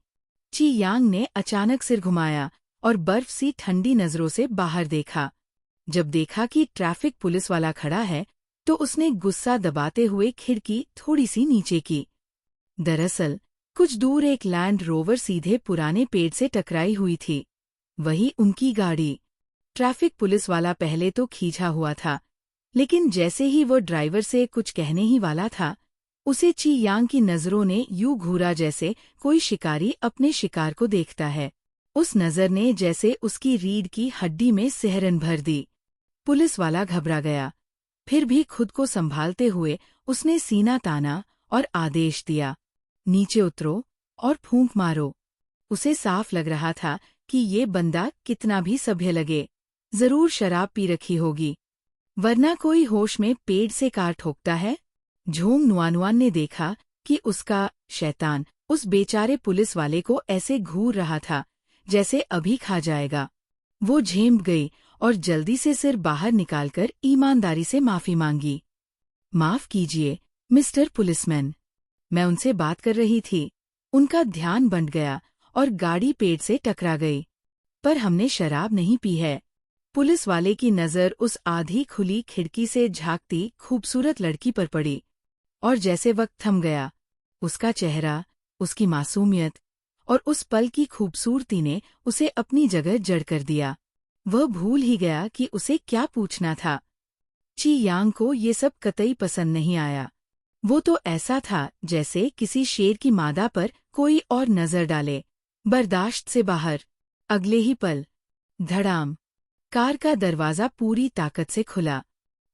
ची यांग ने अचानक सिर घुमाया और बर्फ सी ठंडी नजरों से बाहर देखा। जब देखा कि ट्रैफिक पुलिस वाला खड़ा है, तो उसने गुस्सा दबाते हुए खिड़की थोड़ी सी नीचे की। दरअसल कुछ दूर एक लैंड रोवर सीधे पुराने पेड़ से टकराई हुई थी। वही उनकी गाड़ी। ट्रैफिक पुलिस वाला पहले तो खींचा हुआ था, लेकिन जैसे ही वो ड्राइवर से कुछ कहने ही वाला था, उसे ची यांग की नजरों ने यूं घूरा जैसे कोई शिकारी अपने शिकार को देखता है। उस नजर ने जैसे उसकी रीढ़ की हड्डी में सिहरन भर दी। पुलिस वाला घबरा गया। फिर भी खुद को संभालते हुए उसने सीना ताना और आदेश दिया, नीचे उतरो और फूंक मारो। उसे साफ लग रहा था कि ये बंदा कितना भी सभ्य लगे, जरूर शराब पी रखी होगी, वरना कोई होश में पेड़ से कार ठोकता है। झोंग नुआनुआन ने देखा कि उसका शैतान उस बेचारे पुलिस वाले को ऐसे घूर रहा था जैसे अभी खा जाएगा। वो झेंप गई और जल्दी से सिर बाहर निकालकर ईमानदारी से माफी मांगी। माफ कीजिए, मिस्टर पुलिसमैन, मैं उनसे बात कर रही थी। उनका ध्यान बंट गया और गाड़ी पेड़ से टकरा गई। पर हमने शराब नहीं पी है। पुलिस वाले की नजर उस आधी खुली खिड़की से झांकती खूबसूरत लड़की पर पड़ी और जैसे वक्त थम गया। उसका चेहरा, उसकी मासूमियत और उस पल की खूबसूरती ने उसे अपनी जगह जड़ कर दिया। वह भूल ही गया कि उसे क्या पूछना था। ची यांग को ये सब कतई पसंद नहीं आया। वो तो ऐसा था जैसे किसी शेर की मादा पर कोई और नजर डाले, बर्दाश्त से बाहर। अगले ही पल धड़ाम, कार का दरवाजा पूरी ताकत से खुला।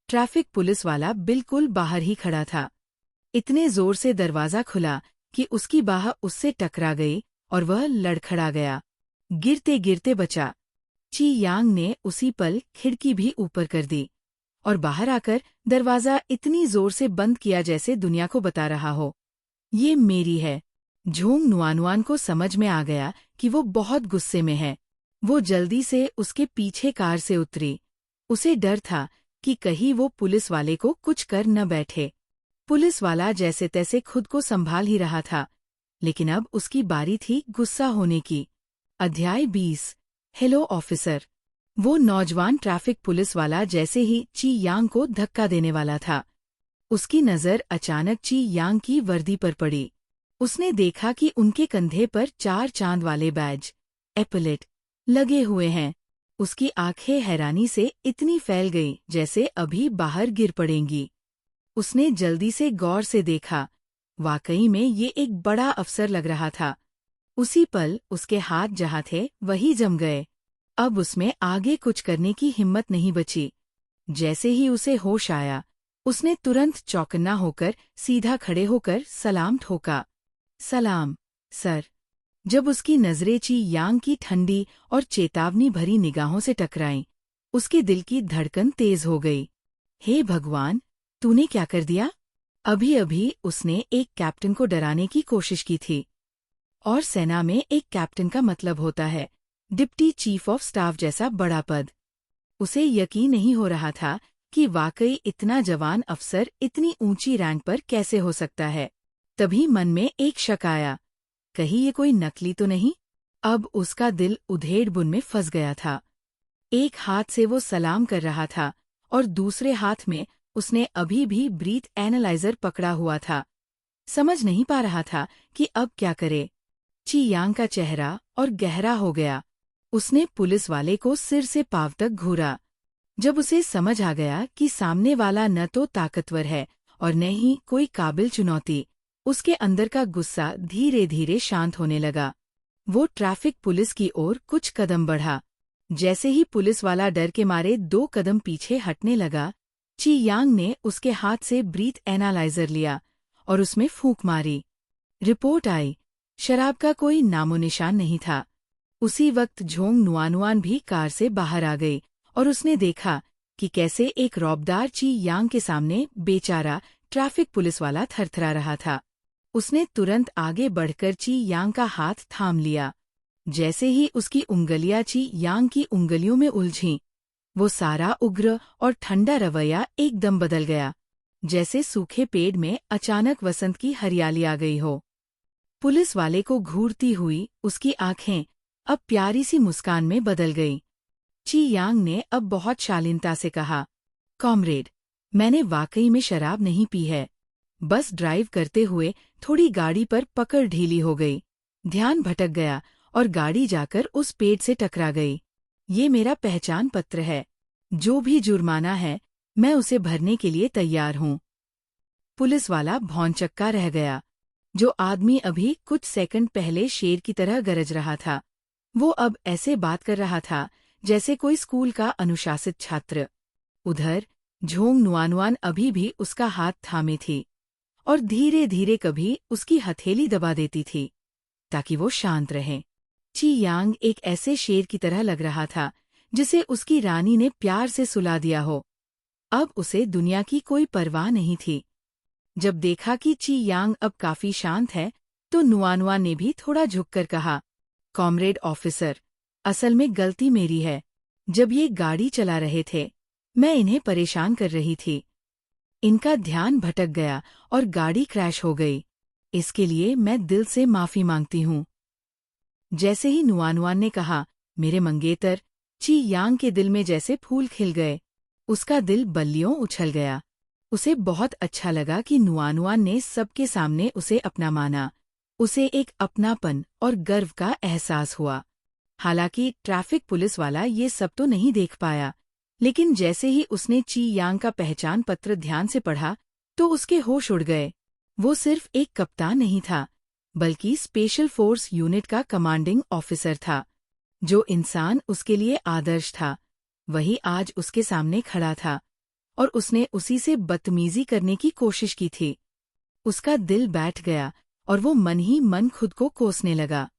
ट्रैफिक पुलिस वाला बिल्कुल बाहर ही खड़ा था। इतने जोर से दरवाजा खुला कि उसकी बाह उससे टकरा गई और वह लड़खड़ा गया। गिरते गिरते बचा। ची यांग ने उसी पल खिड़की भी ऊपर कर दी और बाहर आकर दरवाज़ा इतनी जोर से बंद किया जैसे दुनिया को बता रहा हो, ये मेरी है। झोंग नुआनुआन को समझ में आ गया कि वो बहुत गुस्से में है। वो जल्दी से उसके पीछे कार से उतरी। उसे डर था कि कहीं वो पुलिस वाले को कुछ कर न बैठे। पुलिस वाला जैसे तैसे खुद को संभाल ही रहा था, लेकिन अब उसकी बारी थी गुस्सा होने की। अध्याय 20। Hello officer. वो नौजवान ट्रैफिक पुलिस वाला जैसे ही ची यांग को धक्का देने वाला था, उसकी नज़र अचानक ची यांग की वर्दी पर पड़ी। उसने देखा कि उनके कंधे पर 4 चांद वाले बैज एपलेट लगे हुए हैं। उसकी आंखें हैरानी से इतनी फैल गईं जैसे अभी बाहर गिर पड़ेंगी। उसने जल्दी से गौर से देखा। वाकई में ये एक बड़ा अफसर लग रहा था। उसी पल उसके हाथ जहाँ थे वही जम गए। अब उसमें आगे कुछ करने की हिम्मत नहीं बची। जैसे ही उसे होश आया, उसने तुरंत चौकन्ना होकर सीधा खड़े होकर सलाम ठोका। सलाम, सर। जब उसकी नजरें ची यांग की ठंडी और चेतावनी भरी निगाहों से टकराईं, उसके दिल की धड़कन तेज हो गई। हे भगवान, तूने क्या कर दिया? अभी अभी उसने एक कैप्टन को डराने की कोशिश की थी, और सेना में एक कैप्टन का मतलब होता है डिप्टी चीफ ऑफ स्टाफ जैसा बड़ा पद। उसे यकीन नहीं हो रहा था कि वाकई इतना जवान अफसर इतनी ऊंची रैंक पर कैसे हो सकता है। तभी मन में एक शक आया, कहीं ये कोई नकली तो नहीं? अब उसका दिल उधेड़-बुन में फंस गया था। एक हाथ से वो सलाम कर रहा था और दूसरे हाथ में उसने अभी भी ब्रीथ एनालाइजर पकड़ा हुआ था। समझ नहीं पा रहा था कि अब क्या करे। ची यांग का चेहरा और गहरा हो गया। उसने पुलिस वाले को सिर से पांव तक घूरा। जब उसे समझ आ गया कि सामने वाला न तो ताकतवर है और न ही कोई काबिल चुनौती, उसके अंदर का गुस्सा धीरे धीरे शांत होने लगा। वो ट्रैफिक पुलिस की ओर कुछ कदम बढ़ा। जैसे ही पुलिस वाला डर के मारे 2 कदम पीछे हटने लगा, ची यांग ने उसके हाथ से ब्रीथ एनालाइजर लिया और उसमें फूंक मारी। रिपोर्ट आई, शराब का कोई नामोनिशान नहीं था। उसी वक्त झोंग नुआनुआन भी कार से बाहर आ गई और उसने देखा कि कैसे एक रौबदार ची यांग के सामने बेचारा ट्रैफिक पुलिस वाला थरथरा रहा था। उसने तुरंत आगे बढ़कर ची यांग का हाथ थाम लिया। जैसे ही उसकी उंगलियां ची यांग की उंगलियों में उलझीं, वो सारा उग्र और ठंडा रवैया एकदम बदल गया, जैसे सूखे पेड़ में अचानक वसंत की हरियाली आ गई हो। पुलिस वाले को घूरती हुई उसकी आंखें अब प्यारी सी मुस्कान में बदल गईं। ची यांग ने अब बहुत शालीनता से कहा, कॉमरेड, मैंने वाकई में शराब नहीं पी है। बस ड्राइव करते हुए थोड़ी गाड़ी पर पकड़ ढीली हो गई, ध्यान भटक गया और गाड़ी जाकर उस पेड़ से टकरा गई। ये मेरा पहचान पत्र है। जो भी जुर्माना है, मैं उसे भरने के लिए तैयार हूँ। पुलिस वाला भौंचक्का रह गया। जो आदमी अभी कुछ सेकंड पहले शेर की तरह गरज रहा था, वो अब ऐसे बात कर रहा था जैसे कोई स्कूल का अनुशासित छात्र। उधर झोंग नुआनुआन अभी भी उसका हाथ थामे थी और धीरे धीरे कभी उसकी हथेली दबा देती थी ताकि वो शांत रहे। ची यांग एक ऐसे शेर की तरह लग रहा था जिसे उसकी रानी ने प्यार से सुला दिया हो। अब उसे दुनिया की कोई परवाह नहीं थी। जब देखा कि ची यांग अब काफी शांत है, तो नुआनुआन ने भी थोड़ा झुककर कहा, कॉमरेड ऑफिसर, असल में गलती मेरी है। जब ये गाड़ी चला रहे थे, मैं इन्हें परेशान कर रही थी। इनका ध्यान भटक गया और गाड़ी क्रैश हो गई। इसके लिए मैं दिल से माफी मांगती हूँ। जैसे ही नुआनुआन ने कहा, मेरे मंगेतर, ची यांग के दिल में जैसे फूल खिल गए। उसका दिल बल्लियों उछल गया। उसे बहुत अच्छा लगा कि नुआनुआन ने सबके सामने उसे अपना माना। उसे एक अपनापन और गर्व का एहसास हुआ। हालांकि ट्रैफिक पुलिस वाला ये सब तो नहीं देख पाया, लेकिन जैसे ही उसने ची यांग का पहचान पत्र ध्यान से पढ़ा, तो उसके होश उड़ गए। वो सिर्फ एक कप्तान नहीं था, बल्कि स्पेशल फोर्स यूनिट का कमांडिंग ऑफिसर था। जो इंसान उसके लिए आदर्श था, वही आज उसके सामने खड़ा था, और उसने उसी से बदतमीजी करने की कोशिश की थी। उसका दिल बैठ गया और वो मन ही मन खुद को कोसने लगा।